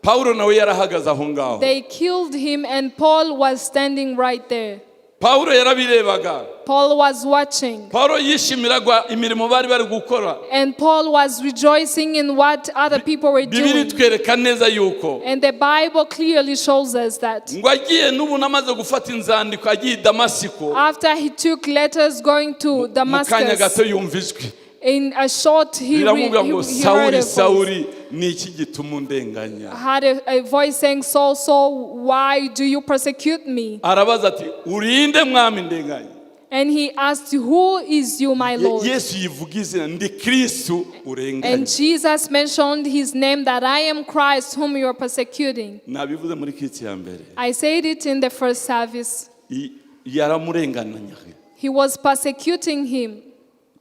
Pawulo nawe yarahagaze aho ngaho. They killed him and Paul was standing right there. Pawulo yarabirebaga. Paul was watching. Pawulo yishimiraga imirimo bari bari gukora. And Paul was rejoicing in what other people were Bibiri doing. twereka neza yuko And the Bible clearly shows us that ngo agiye n'ubu namaze gufata inzandiko agiye i Damasiko, after he took letters going to mu kanya Damascus, gato yumva ijwi in a short he riramubwira ngo heard Sawuli a voice. Sawuli ni iki gituma undenganya. Had a voice saying, Saul, Saul, why do you persecute me? Arabaza ati urinde mwami ndenganya. And he asked, who is you, my Lord? Yesu yivuga izina ndi Kristo urenganya. And Jesus mentioned his name, that I am Christ whom you are persecuting. Nabivuze muri Kristo ya mbere. I said it in the first service. Yaramurengananya. He was persecuting him.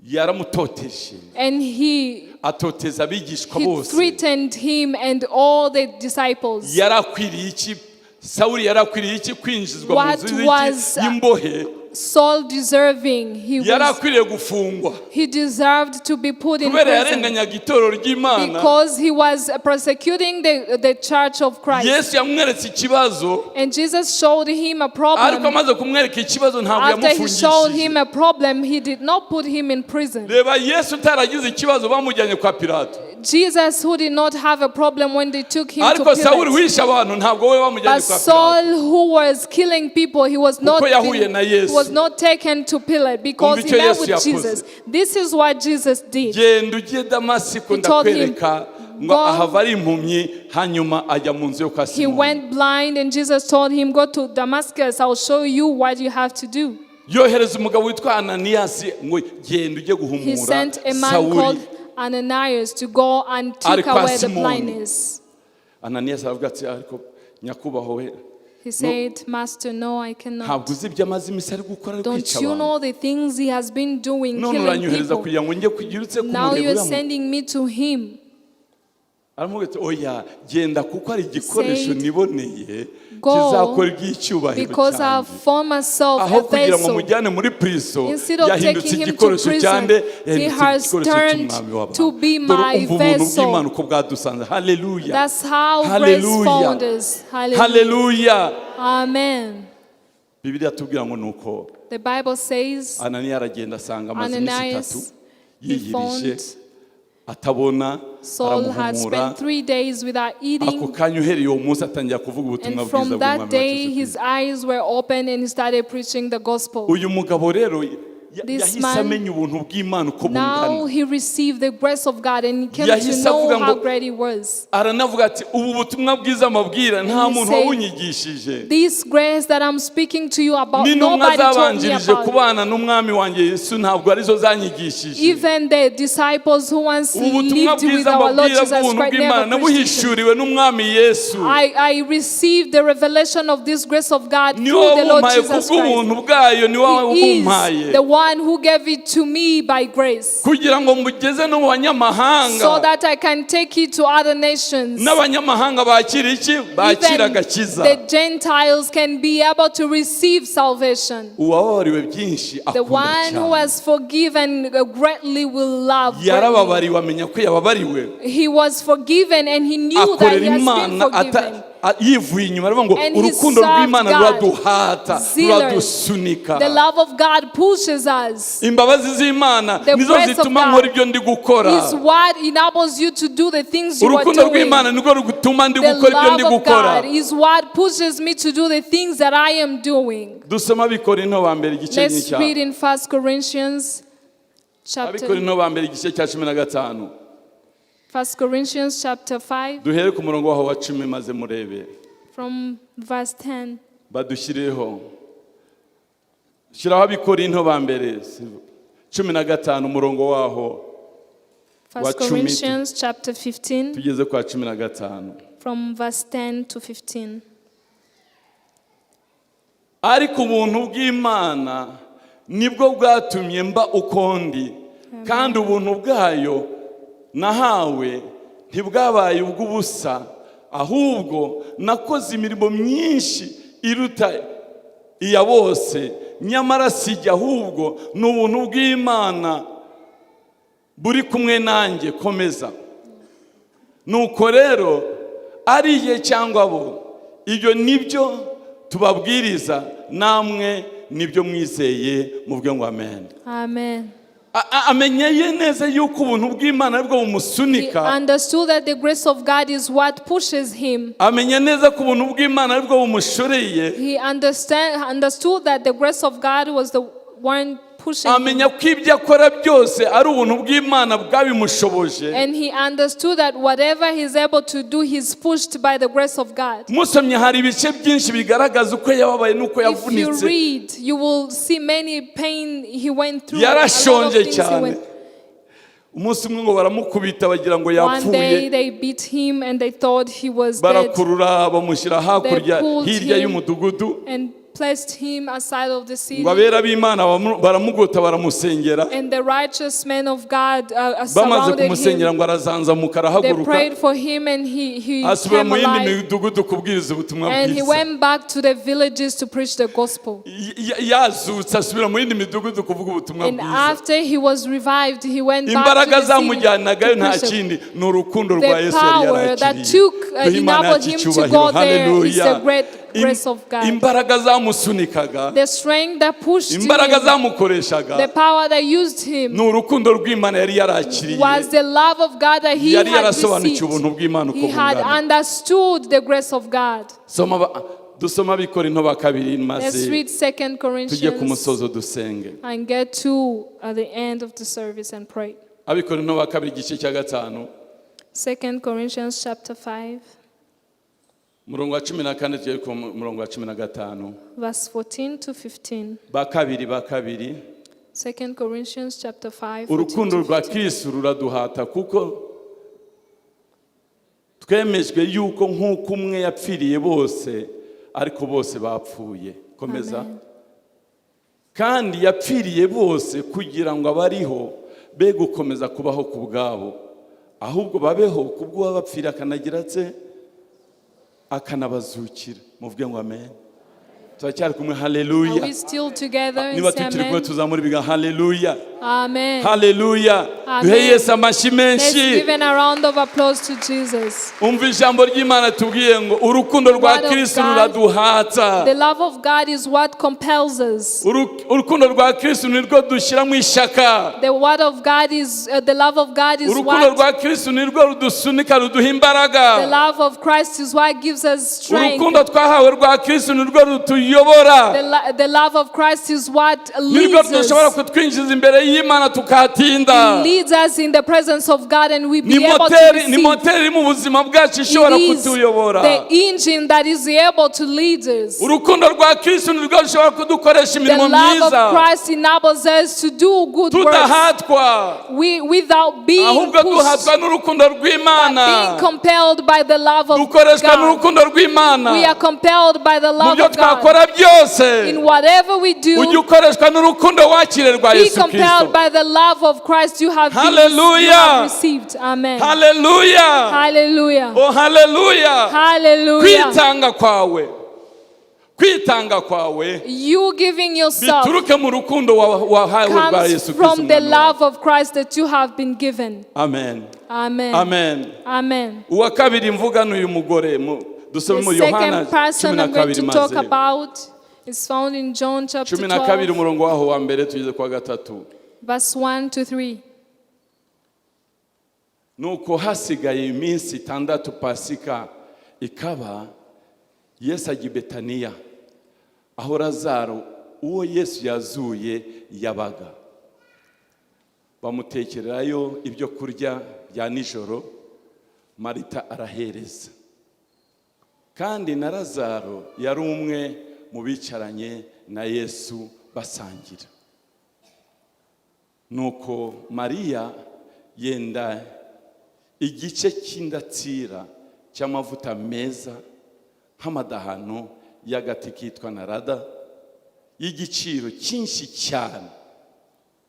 Yaramutoteje. And he Atoteza abigishwa bose. threatened him and all the disciples. Yarakwiriye iki? Sawuli yarakwiriye iki kwinjizwa mu What nzu was y'imbohe? Saul deserving? Yarakwiriye gufungwa He deserved to be put in kubera prison yarenganyaga itorero ry'Imana. because he was persecuting the church of Christ. Yesu yamweretse ikibazo, And Jesus showed him a ariko problem. amaze kumwereka ikibazo ntabwo After he showed him yamufungishije. a problem, he did not put him in prison. Reba Yesu utaragize ikibazo bamujyanye kwa Pilato, Jesus, who did not have a problem when they took him to ariko Sawuli Pilate. wishe abantu ntabwo we bamujyanye But kwa Saul, Pilato. who was killing people, he was not, Kuko yahuye na Yesu. was not taken to Pilate because Umva he icyo met Yesu with yakoze. Jesus. This is what Jesus did. Genda ujye Damasiko He told him, ndakwereka ngo "Go." ahava ari impumyi hanyuma ajya mu nzu yo kwa He Simoni. went blind and Jesus told him, go to Damascus, I'll show you what you have to do. Yohereza umugabo witwa Ananiyasi ngo genda ujye He guhumura sent a man Sawuli. called Ananias to go and take Ari kwa away the Simoni. blindness. Ananiyasi aravuga ati ariko nyakubahwa we He said, Master, no, I cannot. ntabwo uzi ibyo amaze iminsi ari gukora ari Don't kwica you abantu. know the things he has been doing, None killing uranyohereza people? kugira ngo njye kugira utse Now you're kumureguramo. sending me to him. Aramubwira ati oya genda kuko ari igikoresho Said, niboneye "Go, kizakora iby'icyubahiro because I've cyanjye." formed myself Aho a kugira ngo vessel. mujyane muri priso Instead of yahindutse taking him to igikoresho prison, cyande he yahindutse has igikoresho turned cy'umwami w'abantu. to be Dore my umva ubuntu vessel. bw'Imana uko bwadusanze. Haleluya. That's how grace Hallelujah. found us. Hallelujah. Haleluya. Amen. Bibiliya tubwira ngo nuko The Bible says Ananiya aragenda asanga amaze iminsi Ananias, itatu he yiyirije found atabona Saul had aramuhumura. spent 3 days without Ako eating. kanya uhereye uwo munsi atangira kuvuga ubutumwa And bwiza from bw'umwami that wacu day, Yesu his Kristo. eyes were open and he started preaching the gospel. Uyu mugabo rero This yahise man, amenya ubuntu bw'Imana uko now bungana. he received the grace of God and he came to Yahise know avuga how ngo- great he was. Aranavuga ati ubu butumwa bwiza mabwira nta he muntu said, wawunyigishije. This grace that I'm speaking to you about, N'intumwa nobody told me zabanjirije about it. kubana n'umwami wanjye Yesu ntabwo arizo zanyigishije. Even the disciples who once Ubu butumwa lived with bwiza our Lord mabwira Jesus bw'ubuntu Christ bw'Imana never preached it. nabuhishuriwe n'umwami Yesu. I received the revelation of this grace of God Ni through the Lord wabumpaye Jesus Christ. kubw'ubuntu bwayo ni He is wabumpaye. the one who gave it to me by grace, Kugira ngo mugeze no mu so banyamahanga. that I can take it to other nations. N'abanyamahanga bakira iki? Bakira Even agakiza. the Gentiles can be able to receive salvation. Uwababariwe byinshi The akunda one who cyane. has forgiven greatly will love greatly. Yarababariwe amenya ko yababariwe. He was forgiven and he knew that Akorera he has been Imana forgiven. yivuye inyuma aravuga ngo And he urukundo served rw'Imana God. ruraduhata Zealous. ruradusunika. The love of God pushes us. Imbabazi z'Imana The nizo grace of zituma God nkora ibyo ndi gukora. Is what enables you to do the things you are Urukundo doing. rw'Imana nirwo rutuma ndi The gukora ibyo ndi love of gukora. God is what pushes me to do the things that I am doing. Dusoma Abikorinto ba mbere igice Let's read cya in 1 Corinthians chapter Abikorinto ba mbere igice cya 15. 1 Corinthians chapter 5 duhere ku murongo waho wa 10 maze murebe. from verse 10. Badushyireho shiraho Abikorinto ba mbere 15 umurongo waho 1 Corinthians chapter 15 tugeze kwa 15. from verse 10 to 15. Ariko ubuntu bw'Imana nibwo bwatumye mba uko ndi, kandi ubuntu bwayo nahawe ntibwabaye ubw'ubusa, ahubwo nakoze imirimo myinshi iruta iya bose, nyamara sijya, ahubwo ni ubuntu bw'Imana buri kumwe nanjye. Komeza. Nuko rero ari igihe cyangwa bo, ibyo nibyo tubabwiriza, namwe nibyo mwizeye, muvuge ngo amen. Amen. Amenyeye neza yuko ubuntu bw'Imana aribwo He bumusunika. understood that the grace of God is what pushes him. Amenye neza ko ubuntu bw'Imana aribwo bumushoreye. He understood that the grace of God was the one pushing him. Amenya ko ibyo akora byose ari ubuntu bw'Imana bwabimushoboje. And he understood that whatever he's able to do, he's pushed by the grace of God. Musomye hari ibice byinshi bigaragaza uko yababaye nuko If you yavunitse. read, you will see many pain he went through. A lot of Yarashonje things he cyane. went. Umunsi umwe ngo baramukubita bagira ngo One day yapfuye. they beat him and they thought he was dead Barakurura bamushyira hakurya pulled hirya him. y'umudugudu. and placed him aside of the city. Ngo abera b'Imana baramugota baramusengera. And the righteous men of God Bamaze surrounded kumusengera him. ngo arazanzamuka They arahaguruka. prayed for him and he Asubira came mu yindi alive. midugudu kubwiriza ubutumwa And he bwiza. went back to the villages to preach the gospel. Yazutse asubira mu yindi midugudu kuvuga ubutumwa And bwiza. after he was revived, he went back Imbaraga to the city zamujyanagayo to nta preach the kindi ni urukundo rwa The Yesu yari power that yarakiriye. took Duhe Imana enabled yacu him to icyubahiro. go there is the Hallelujah. great grace of God. Imbaraga zamusunikaga, The strength that pushed imbaraga him, zamukoreshaga the power that used him, ni urukundo rw'Imana yari yarakiriye. was the love of God that he Yari had yarasobanukiwe received. ubuntu bw'Imana He uko had bungana. understood the grace of God. Dusoma Abikorinto ba kabiri Let's maze read 2 tujye ku Corinthians musozo dusenge. and get to at the end of the service and pray. Abikorinto ba kabiri igice cya 5 2 Corinthians chapter 5, murongo wa 14 tujye ku murongo wa 15. verse 14 to 15. Ba kabiri 2 Corinthians chapter 5, 14 urukundo to rwa 15. Kristo ruraduhata kuko twemejwe yuko nk'uko umwe yapfiriye bose ariko bose bapfuye. Komeza. Amen. Kandi yapfiriye bose kugira ngo abariho be gukomeza kubaho ku bwabo, ahubwo babeho kubw'uwabapfira akanagira akanabazukira. Muvuge ngo amen. Turacyari kumwe. Are Hallelujah. we still together and Niba say tukiri kumwe amen? tuzamura ibiganza. Hallelujah. Amen. Hallelujah. Amen. Duhe Yesu amashyi Let's menshi. give a round of applause to Jesus. Umva ijambo ry'Imana tubwiye ngo urukundo rwa Word of Kristo God. ruraduhata. The love of God is what compels us. Urukundo rwa Kristo nirwo dushyiramo ishaka. The word of God is the love of God is Urukundo what rwa Kristo nirwo rudusunika ruduha the imbaraga. love of Christ is what gives us strength. Urukundo twahawe rwa Kristo nirwo rutuyobora. The love of Christ is what Nirwo leads dushobora us. kutwinjiza imbere y'Imana It tukahatinda. leads us in the presence of God and we Ni be able to moteri receive. mu buzima bwacu ishobora It is kutuyobora. the engine that is able to lead us. Urukundo rwa Kristo nirwo rushobora kudukoresha The imirimo love of myiza Christ enables us to do good works tudahatwa, without being ahubwo pushed, duhatwa n'urukundo but being rw'Imana. compelled by the love of Dukoreshwa God. n'urukundo rw'Imana. We are compelled by the Mu love byo of God. twakora byose In whatever we ujye do, ukoreshwa n'urukundo wakire rwa be Yesu compelled Kristo. by the love of Christ you have Hallelujah. received. Amen. Hallelujah. Hallelujah. Oh hallelujah. Hallelujah. Kwitanga kwawe You giving yourself bituruke mu rukundo wahawe rwa comes Yesu Kristo. from the umwami wawe. love of Christ that you have been given. Amen. Amen. Amen. Amen. Uwa kabiri mvuga n'uyu mugore dusome mu The Yohana second person I'm going to 12 talk maze about is found in John chapter 12 12, umurongo waho wa mbere tugeze kwa gatatu. verse 1 to 3. Nuko hasigaye iminsi 6 Pasika ikaba, Yesu ajya i Betaniya aho Lazaro uwo Yesu yazuye yabaga. Bamutekererayo ibyo kurya bya nijoro, Marita arahereza. Kandi na Lazaro yari umwe mu bicaranye na Yesu basangira. Nuko Mariya yenda igice cy'indatsira cy'amavuta meza nk'amadahano y'agati kitwa narada y'igiciro cyinshi cyane,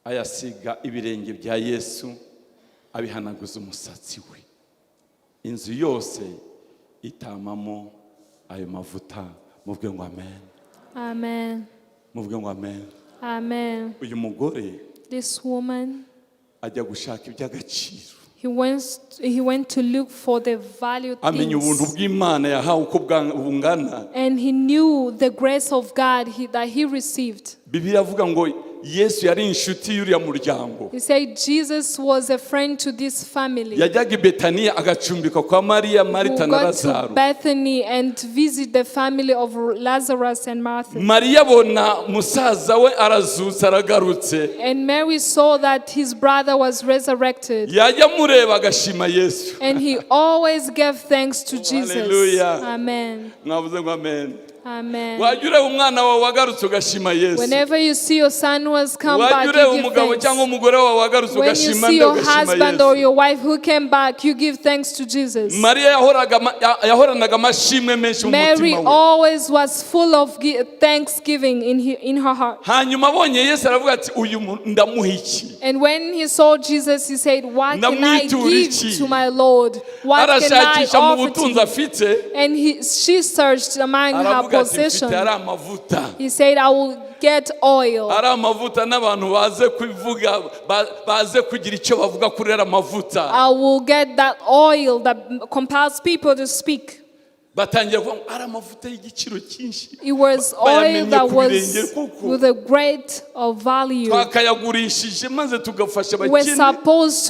ayasiga ibirenge bya Yesu, abihanaguza umusatsi we. Inzu yose itamamo ayo mavuta. Muvuge ngo amen. Amen. Muvuge ngo amen. Amen. Uyu mugore This woman, ajya gushaka iby'agaciro. he went to look for the valued Amenya ubuntu things. bw'Imana yahawe uko bungana. And he knew the grace of God that he received. Bibiliya avuga ngo Yesu yari inshuti y'uriya muryango. He said Jesus was a friend to this family. Yajyaga i Betaniya agacumbika kwa Mariya, Who Marita na got to Lazaro. Bethany and visit the family of Lazarus and Martha. Mariya abona musaza we arazutse aragarutse. And Mary saw that his brother was resurrected. Yajya mureba agashima Yesu. And he always gave thanks to Jesus. Hallelujah. Amen. Mwavuze ngo amen. Amen. Wajya ureba umwana wawe wagarutse ugashima Yesu. Whenever you see your son who has come back, Wajya ureba you give umugabo cyangwa thanks. umugore wawe wagarutse When you ugashima see nde your ugashima husband or Yesu. your wife who came back, you give thanks to Jesus. Mariya yahoranaga amashimwe menshi mu Mary mutima we. always was full of thanksgiving in her heart. Hanyuma abonye Yesu aravuga ati uyu ndamuha iki? And when he saw Jesus, he said, what can I Ndamwitura give iki? to my Lord? What can I Arashakisha mu offer to butunzi you? afite. And she searched among her Aravuga ati mfite possessions. ari amavuta. He said, I will get oil. Ari amavuta n'abantu baze kuvuga baze kugira icyo bavuga kuri ari amavuta. I will get that oil that compels people to speak. Batangira kuvuga ari amavuta y'igiciro cyinshi. It was oil that was with a great value. Twakayagurishije maze tugafasha We're abakene. supposed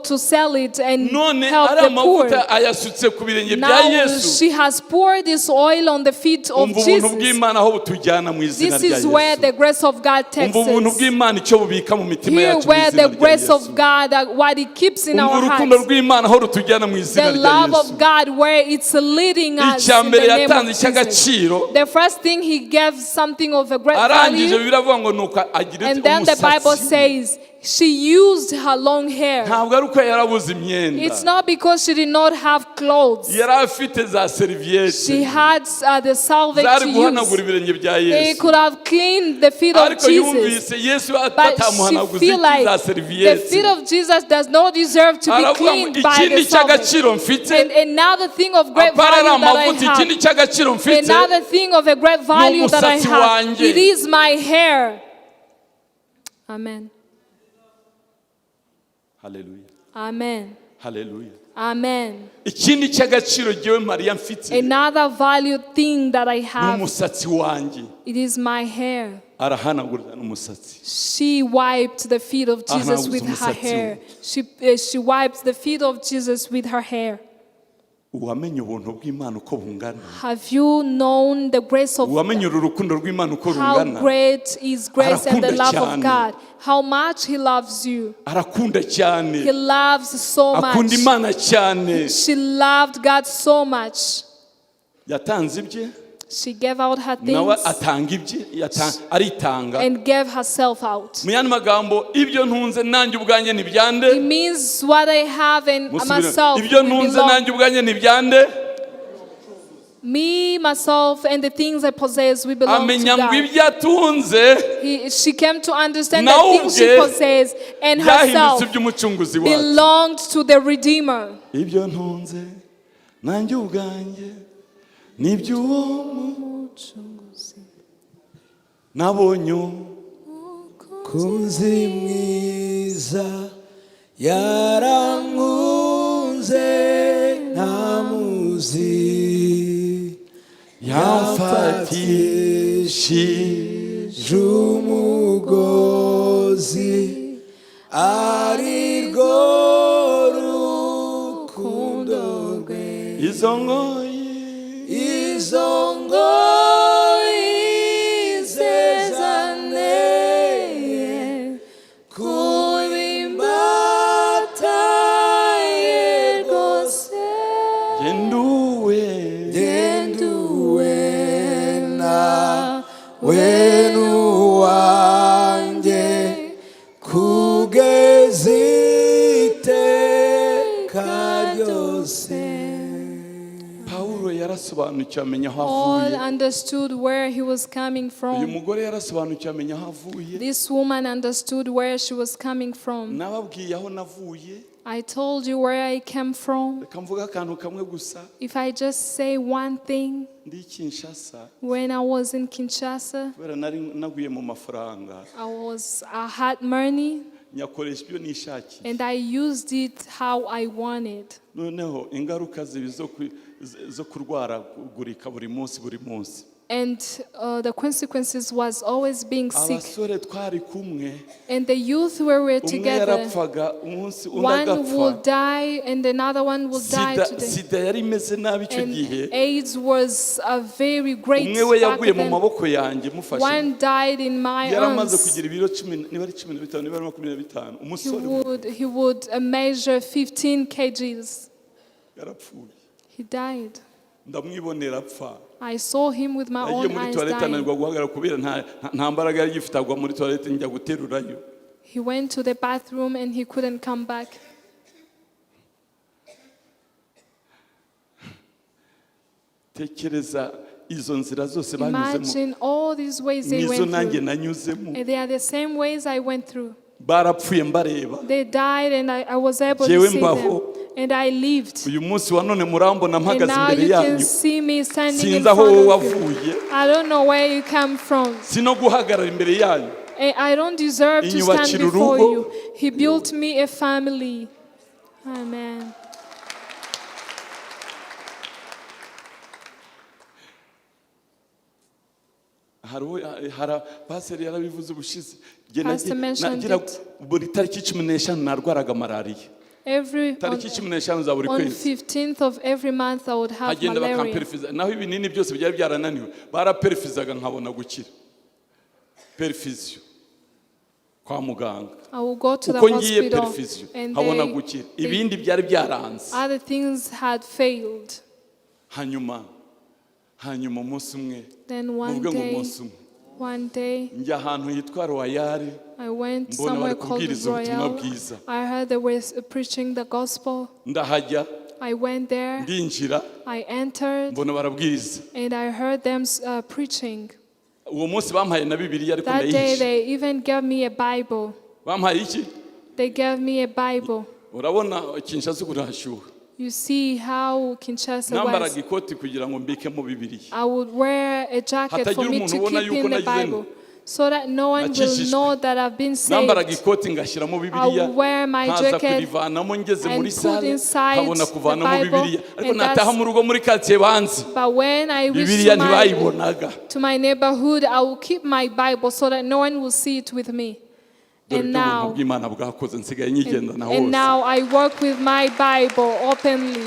to sell it and None help ari the poor. amavuta ayasutse ku birenge bya Now Yesu. she has poured this oil on the feet of Umva ubuntu Jesus. bw'Imana aho butujyana mu izina This rya is where Yesu. the grace of God takes Umva ubuntu us. bw'Imana icyo bubika mu mitima Here yacu mu where izina the rya grace of Yesu. God, what it keeps in Umva our urukundo hearts. rw'Imana aho rutujyana mu izina The rya love Yesu. of God where it's leading us in Icyambere the name of yatanze Jesus. icy'agaciro. The first thing he gave something of a great Arangije value. biravuga ngo nuko agira And then the Bible says she used her long hair. ntabwo ari uko yarabuze imyenda. It's not because she did not have clothes. Yari afite za seriviyete She had the salvage zari to guhanagura use. ibirenge bya They Yesu. could have cleaned the feet of Ariko Jesus. yumvise Yesu But she batamuhanaguza feel iki like za the seriviyete. feet of Jesus does not deserve to be Aravuga ngo cleaned by ikindi the salvage. cy'agaciro mfite. And another thing of great Apara ari value that I amavuta, ikindi have. cy'agaciro mfite. Another thing of a great value that I umusatsi have. wanjye. It is my hair. Amen. Hallelujah. Amen. Hallelujah. Amen. Ikindi cy'agaciro jyewe Mariya mfite Another valued thing that I ni have, umusatsi wanjye. it is my hair. Arahanagura n'umusatsi. She wiped the feet of Jesus Ahanaguza with her umusatsi hair. we. She wiped the feet of Jesus with her hair. Uwamenye ubuntu bw'Imana uko bungana. Have you known the grace of Uwamenye urukundo rw'Imana uko how rungana. great is grace and the Arakunda love of cyane. God? How much He loves you. Arakunda cyane. He loves so Akunda much. Imana cyane. She loved God so much. Yatanze ibye. She gave out her Nawe things atanga ibye. Aritanga. and gave herself out. Mu yandi magambo ibyo ntunze nanjye ubwanjye ni byande. It means what I have and myself Ibyo ntunze belong. nanjye ubwanjye ni byande. Me, myself, and the things I possess, we belong to Amenya ngo God. ibyo atunze She came to understand nawe that things she ubwe possessed and byahindutse herself iby'umucunguzi wacu. belonged to the Redeemer. Ibyo ntunze nanjye ubwanjye ni iby'uwo mucunguzi. Nabonye umukunzi mwiza yarankunze ntamuzi yamfatishije umugozi arirwo rukundo rwe izo ngoyi zezaneye kubimbataye rwose genduwe nawe n'uwanjye kugeza iteka ryose. Paulo yarasobanukiwe amenya aho Paul avuye. understood where he was coming Uyu from. mugore yarasobanukiwe amenya aho avuye. This woman understood where she was coming from. Nababwiye aho navuye. I told you where I came from. Reka mvuga akantu kamwe gusa. If I just say one thing, Ndi Kinshasa. when I was in Kinshasa, Kubera nari naguye mu mafaranga. I had money Nyakoresha ibyo nishakiye. and I used it how I wanted. Noneho ingaruka zibi zo kurwaragurika buri munsi. And the consequences was always being sick. Abasore twari kumwe. And the youth where we were Umwe together, yarapfaga umunsi undi one will agapfa. die and another one will die today. Sida yari imeze nabi icyo And gihe. AIDS was a very great Umwe we back yaguye mu then. maboko yanjye mufashe. One died in my Yaramaze arms. kugira ibiro 10 niba ari 15 niba ari 25. Umusore He would measure 15 kgs. yarapfuye. He died. Ndamwibonera apfa. I saw him with my Yagiye own muri eyes toilette dying. ananirwa guhagarara kubera nta mbaraga yari gifite agwa muri toilette njya guterurayo. He went to the bathroom and he couldn't come back. Tekereza izo nzira zose banyuzemo. Imagine all these ways they Nizo went nanjye through. nanyuzemo. And they are the same ways I went through. Barapfuye mbareba. They died and I was able Jewe to see mbaho. them. And I lived. Uyu munsi wa none murambona And mpagaze now imbere you can yanyu. see me standing in Sinzi aho front wowe of you. wavuye. I don't know where you come from. Sino guhagarara imbere yanyu. I don't deserve to stand Inyubakira before urugo. you. He built me a family. Amen. Pastor yarabivuze ubushize. Pastor mentioned it. Buri tariki 15 narwaraga malariya. Tariki 15 za buri On kwezi. 15th of every month I would have Hagenda malaria. bakamperifiza. Naho ibinini byose byari byarananiwe. Baraperifizaga nkabona gukira. Perfusion. Kwa muganga. I will go to the Uko ngiye hospital perfusion. and Nkabona gukira. Ibindi byari byaranze. other things had failed. Hanyuma umunsi umwe. Then one day, njya ahantu hitwa Royal. I went Mbona somewhere bari called kubwiriza ubutumwa Royal. bwiza. I heard they were preaching the gospel. Ndahajya. I went there. Ndinjira. I entered. Mbona barabwiriza. And I heard them preaching. Uwo munsi bampaye na Bibiliya ariko That day ndayihishe. they even gave me a Bible. Bampaye iki? They gave me a Bible. Urabona Kinshasa kurahashyuha. You see how Kinshasa Nambaraga was. ikoti kugira ngo mbikemo Bibiliya. I would wear a jacket for Hatagira me umuntu to ubona keep yuko in the nagizemo. Bible, so that no one will Nakijijwe. know that I've been Nambaraga saved. ikoti ngashyiramo I Bibiliya. would wear my Nkaza jacket kurivanamo ngeze muri and put sale. inside Nkabona the kuvanamo Bible, Bibiliya. Ariko and nataha mu rugo muri quartier banzi. But when I reach Bibiliya ntibayibonaga. to my neighborhood, I will keep my Bible so that no one will see it with me. Dore And ibyo ubuntu now, bw'Imana bwakoze nsigaye nyigendana and hose. now I work with my Bible openly.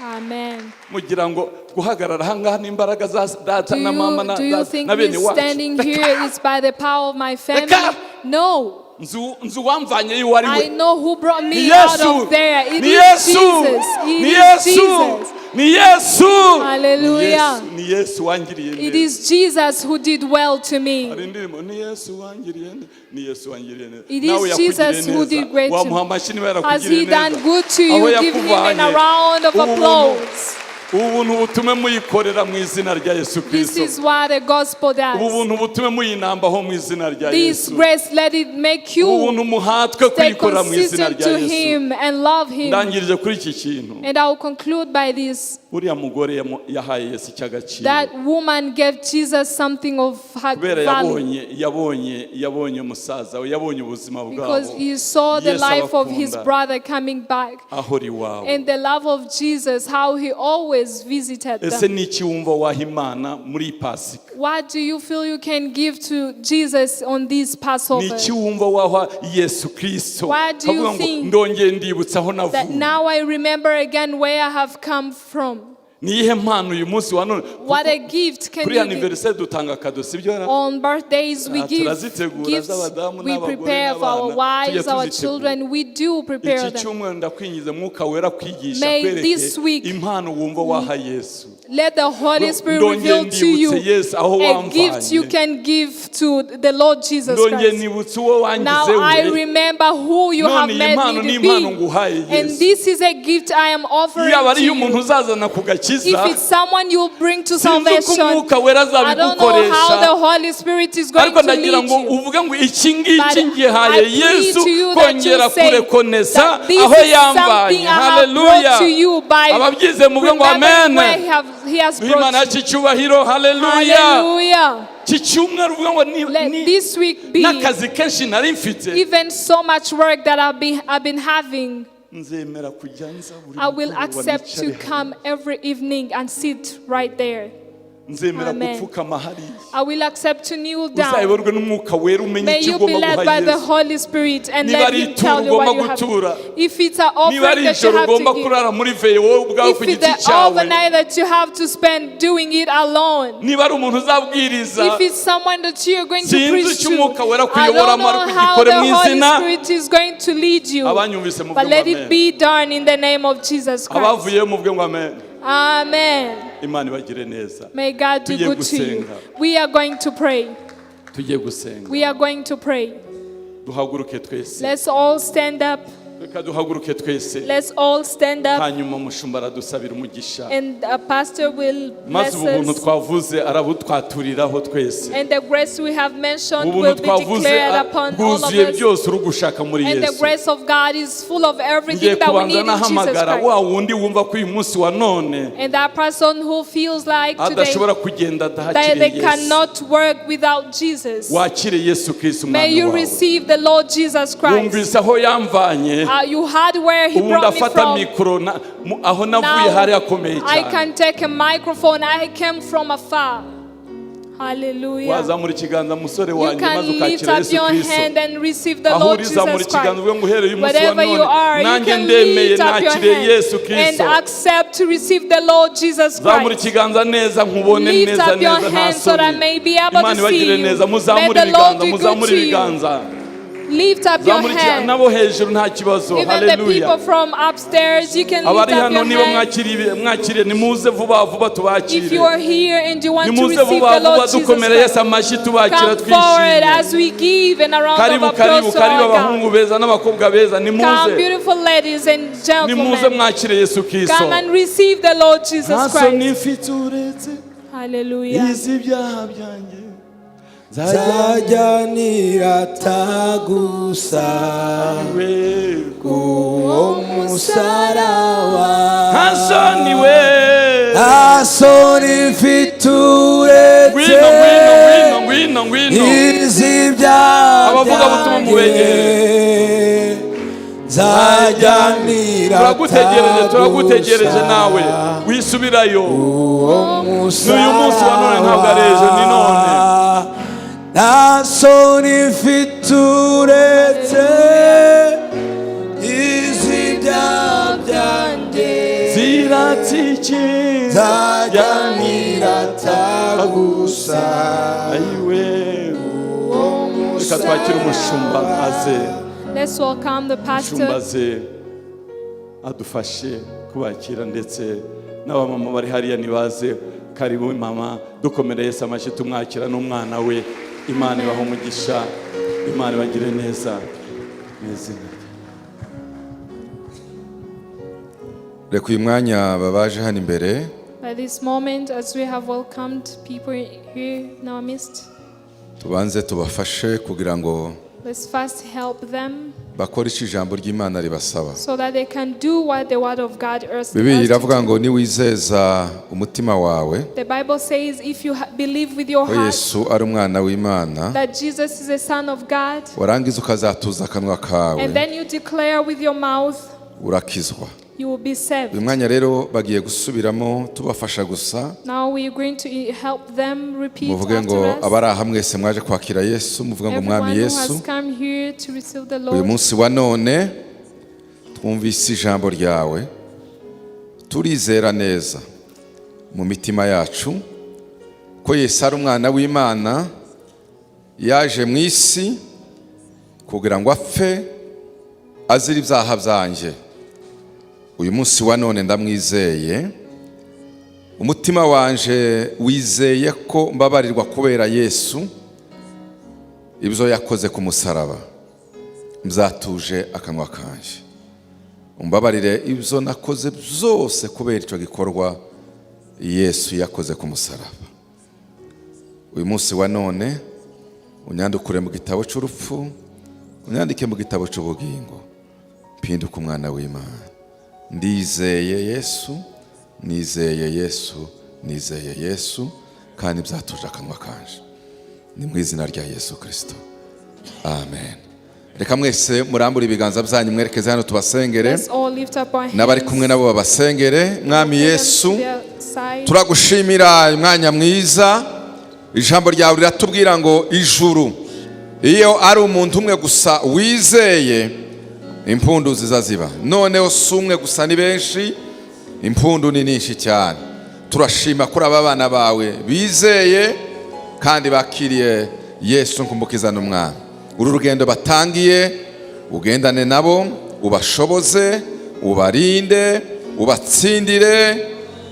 Amen. Mugira ngo guhagarara ahangaha n'imbaraga za data na mama Do you think na me bene wacu. standing here is by the power of my family? Reka. No. Nzu wamvanye yuko ari I we. know who brought Ni me out Yesu. of there. It Ni is Yesu. Jesus. It Ni is Yesu. Jesus. Ni Yesu. Hallelujah. Ni Yesu wangiriye It neza. is Jesus who did well to me. Hari indirimbo ni Yesu wangiriye neza. Ni Yesu wangiriye neza. It Nawe is yakugiriye Jesus who neza. did great to Wamuha me. amashyi niba Has yarakugiriye he neza. done good to Aho you? Give him a yakuvanye. round of applause. Ubu buntu butume muyikorera mu izina rya Yesu This Kristo. is what the gospel Ubu does. buntu butume muyinambaho mu izina rya This Yesu. grace, let it make Ubu you buntu muhatwe stay kwikora mu izina consistent rya to Yesu. him and love him. Ndangirije kuri iki kintu. And I will conclude by this. Uriya mugore yahaye Yesu icy'agaciro. That woman gave Jesus something of her Kubera value. yabonye umusaza we, yabonye ubuzima bwabo. Because he saw the Yesu life of his abakunda. brother coming back. Ahora iwawe. And the love of Jesus, how he always always visited ese them. niki wumva waha Imana muri Pasika? What do you feel you can give to Jesus on this Passover? Niki wumva waha Yesu Kristo? What do you Kavuga ngo think ndongeye ndibutsa aho that navuye. now I remember again where I have come from? Niyihe mpano uyu munsi wa none? What a gift can Kuri you give? anniversaire dutanga kado sibyo? On birthdays we give turazitegura gifts, z'abadamu we n'abagore prepare for our n'abana. wives, Tujya our tuzitegura. children, we do prepare Iki them. cyumweru ndakwingiza Mwuka Wera kwigisha May kwereke this week impano wumva waha Yesu. Let the Holy Spirit Ndongeye reveal to you ndibutse Yesu aho a gift you wamvanye. can give to the Lord Jesus Ndongeye Christ. nibutse uwo Now wangize I we. remember who you have None iyi made mpano me ni to impano be. nguhaye And Yesu. this is a gift I am offering Yaba ari to umuntu you. uzazana ku gakiza. If it's someone you'll bring to Sinzi uko salvation, Umwuka Wera I don't know how the azabigukoresha. Holy Spirit is going Ariko to ndagira lead ngo you. uvuge ngo iki But ngiki ngihaye I plead Yesu to you that kongera you say kurekonesa that this aho is yamvanye. something I have Haleluya. brought to you by Ababyize muvuge ngo remembering where amen. he has Imana brought you. cy'icyubahiro. Haleluya. Hallelujah. Iki cyumweru uvuga ngo ni Let this week be n'akazi kenshi nari mfite. even so much work that I've been having. Nzemera kujya nza buri I will mugoroba accept to nicare come every evening and sit right there. nzemera Amen. gupfukama hariya. I will accept to kneel down. Uzayoborwe n'Umwuka Wera umenye May icyo you be ugomba led guha by the Yesu. Holy Spirit and Niba let ari Him ituro tell you what ugomba you have gutura. to. If it's an Niba offering ari that you ijoro have ugomba to give, kurara muri veyo wowe ubwawe ku if it's giti the cyawe. overnight that you have to spend doing it alone, Niba ari umuntu uzabwiriza if it's someone that you're going to sinzi preach icyo to, Umwuka Wera I akuyoboramo don't ariko know how ugikore the mu Holy izina. Spirit is going to lead you, Abanyumvise muvuge but ngo let it amen. be done in the name of Jesus Christ. Abavuyeyo muvuge ngo amen. Amen. Imana ibagire neza. May God do Tugiye good to you. gusenga. We are going to pray. Tugiye gusenga. We are going to pray. Duhaguruke twese. Let's all stand up. Reka duhaguruke twese. Let's all stand up. Hanyuma umushumba aradusabira umugisha. And a pastor will Maze bless ubuntu us. twavuze arabutwaturiraho twese. And the grace we have mentioned Ubuntu will be twavuze declared upon all of bwuzuye us. byose uri gushaka muri And the Yesu. grace of God is full of Ngiye everything that we kubanza need in Jesus nahamagara Christ. wa wundi wumva ko uyu munsi wa none And that person who feels like today adashobora kugenda that adahakiriye they Yesu. cannot work without Jesus. Wakire Yesu Kristo May umwami you wawe. receive the Lord Jesus Christ. Wumvise aho yamvanye. You heard where He Ubu brought me ndafata from. mikoro aho navuye hari hakomeye I cyane. can take a microphone. I came from afar. Hallelujah. Wazamura ikiganza musore You wanjye maze can lift ukakira up Yesu your Kristo. hand and receive the Aho Lord uri Jesus zamura ikiganza Christ. uvuge ngo uhereye umunsi wa Wherever you none are, you nanjye can ndemeye lift up your nakiriye Yesu hand and Kristo. accept to receive the Lord Jesus Zamura Christ. ikiganza neza nkubone Lift neza up your neza hand so that I ntasoni. may be able Imana to see ibagire you. neza May muzamure the Lord ibiganza be good muzamure to you. ibiganza. Lift up your Zamura hand. nabo hejuru nta kibazo. Even the Haleluya. people from upstairs, you can lift Abari up hano your niba hand. mwakiriye nimuze vuba vuba If you tubakire. are here and you want to Nimuze receive vuba the vuba Lord Jesus dukomere Christ, Yesu amashyi tubakira come forward twishimye. as we give in a round Karibu of karibu applause to karibu our abahungu God. beza n'abakobwa beza Come, nimuze. beautiful ladies and Nimuze gentlemen. mwakire Yesu Kristo. Come and receive the Lord Jesus Ntaso Christ. nifite uretse Hallelujah. izi byaha byanjye. Zajya niratagusa kuwo musaraba. Ntaso niwe. Ntaso nifite uretse Ngwino. izi byaha Abavuga butumwa mubegere. Zajya turagutegereje nawe wisubirayo. N'uyu munsi wa none ntabwo ari ejo ni none. Ntaso nifite uretse izi byaha byanjye. Ziratiki Zajya niratagusa ayiwe. Reka twakire umushumba aze. Let's welcome the Umushumba pastor. aze adufashe kubakira ndetse n'abamama bari hariya nibaze. Karibu mama dukomere Yesu amashyi tumwakira n'umwana we. Imana ibahe umugisha. Imana ibagire neza. Reka uyu mwanya babaje hano imbere By this moment, as we have welcomed people here in our midst, tubanze tubafashe kugira ngo let's first help them bakore icyo ijambo ry'Imana ribasaba. so that they can do what the word of God asks Bibiliya us to iravuga do. ngo niwizeza umutima wawe The Bible says if you believe with your ko heart Yesu ari umwana w'Imana, that Jesus is the Son of God, warangiza ukazatuza akanwa kawe, and then you declare with your mouth, urakizwa. you will be saved. uyu mwanya rero bagiye gusubiramo tubafasha gusa. Now we are going to help them repeat muvuge ngo after us. abari aha mwese mwaje kwakira Yesu, muvuge ngo mwami Everyone who Yesu, has come here to receive the uyu Lord. munsi wa none twumvise ijambo ryawe, turizera neza mu mitima yacu ko Yesu ari umwana w'Imana, yaje mu isi kugira ngo apfe azira ibyaha byanjye. Uyu munsi wa none ndamwizeye, umutima wanje wizeye ko mbabarirwa kubera Yesu ibyo yakoze ku musaraba, mzatuje akanwa kanje. Umbabarire ibyo nakoze byose kubera icyo gikorwa Yesu yakoze ku musaraba. Uyu munsi wa none unyandukure mu gitabo cy'urupfu, unyandike mu gitabo cy'ubugingo, mpinduka umwana w'Imana. Ndizeye Yesu, nizeye Yesu, nizeye Yesu, kandi byatuje akanwa kanje. Ni mu izina rya Yesu Kristo, amen. Reka mwese murambure ibiganza byanyu mwerekeze hano tubasengere, n'abari kumwe nabo babasengere. Mwami Yesu, turagushimira umwanya mwiza. Ijambo ryawe riratubwira ngo ijuru iyo ari umuntu umwe gusa wizeye, impundu zizaziba. Noneho si umwe gusa, ni benshi, impundu ni nyinshi cyane. Turashima kuri aba bana bawe bizeye kandi bakiriye Yesu nk'umukiza n'umwami. Uru rugendo batangiye ugendane nabo, ubashoboze, ubarinde, ubatsindire.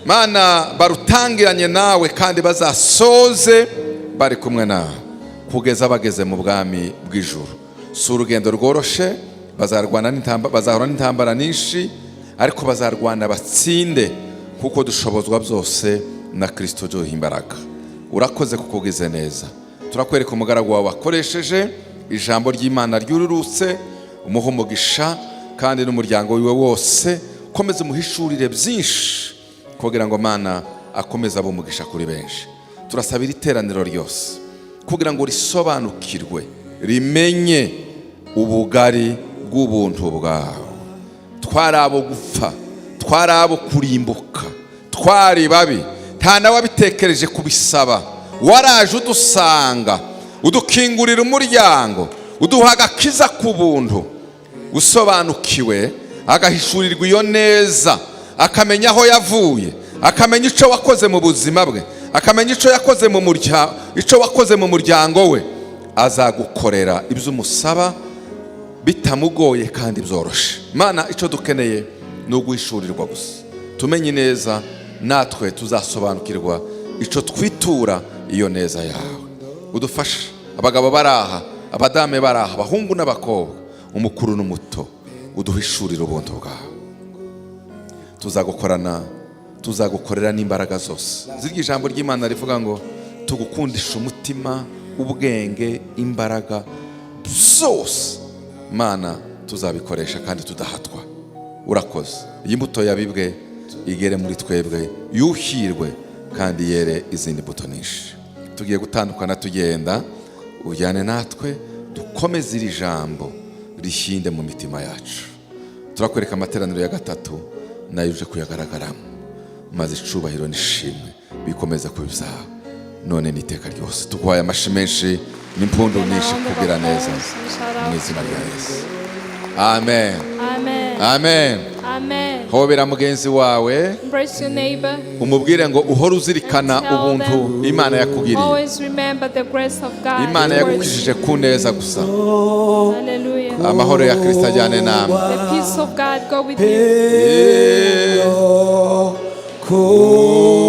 Mana, barutangiranye nawe kandi bazasoze bari kumwe nawe kugeza bageze mu bwami bw'ijuru. Si urugendo rworoshe, bazahura n'intambara nyinshi, ariko bazarwana batsinde, kuko dushobozwa byose na Kristo duha imbaraga. Urakoze kuko ugize neza. Turakwereka umugaragu wawe wakoresheje ijambo ry'Imana ryururutse, umuha umugisha, kandi n'umuryango wiwe wose ukomeze umuhishurire byinshi, kugira ngo Mana akomeze abe umugisha kuri benshi. Turasabira iteraniro ryose kugira ngo risobanukirwe, rimenye ubugari bw'ubuntu bwawe. Twari abo gupfa, twari abo kurimbuka, twari babi, nta nawe wabitekereje kubisaba. Waraje udusanga, udukingurira umuryango, uduha agakiza ku buntu. Usobanukiwe agahishurirwa iyo neza, akamenya aho yavuye, akamenya icyo wakoze mu buzima bwe, akamenya icyo yakoze mu muryango, icyo wakoze mu muryango we. Azagukorera ibyo umusaba bitamugoye kandi byoroshe. Mana, icyo dukeneye ni uguhishurirwa gusa, tumenye neza, natwe tuzasobanukirwa icyo twitura iyo neza yawe. Udufashe abagabo baraha, abadame baraha, abahungu n'abakobwa, umukuru n'umuto, uduhishurire ubuntu bwawe. Tuzagukorera n'imbaraga zose. Zirya ijambo ry'Imana rivuga ngo tugukundisha umutima, ubwenge, imbaraga zose. Mana, tuzabikoresha kandi tudahatwa. Urakoze. Iyi mbuto yabibwe igere muri twebwe, yuhirwe kandi yere izindi mbuto nyinshi. Tugiye gutandukana tugenda, ujyane natwe, dukomeze iri jambo rihinde mu mitima yacu. Turakwereka amateraniro ya gatatu nayo uje kuyagaragaramo, maze icubahiro n'ishimwe bikomeza kuba ibyawe none n'iteka ryose. Tuguhaye amashyi menshi n'impundu nyinshi kugira neza, mu izina rya Yesu, amen, Amen. amen. Amen. Hobera mugenzi wawe, Embrace your neighbor. umubwire ngo uhora uzirikana ubuntu Imana yakugiriye. Always remember the grace of God. Imana yagukijije ku neza gusa. Hallelujah. Amahoro ya Kristo ajyane namwe. The peace of God go with you.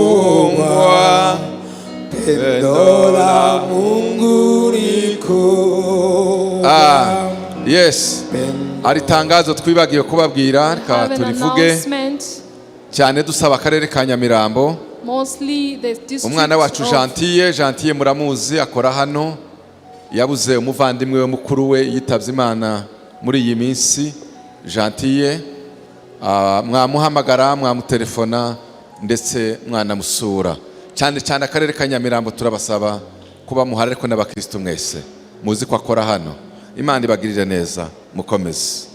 Kumbwa pendo la Mungu liko. Yes. Ari tangazo twibagiye kubabwira, reka turivuge cyane dusaba akarere ka Nyamirambo. Umwana wacu Gentille muramuzi, akora hano, yabuze umuvandimwe we mukuru we yitabye Imana muri iyi minsi. Gentille mwamuhamagara, mwamutelefona, ndetse mwanamusura. Cyane cyane akarere ka Nyamirambo turabasaba kuba muhari, ariko n'abakristo mwese muzi ko akora hano. Imana ibagirire neza, mukomeze.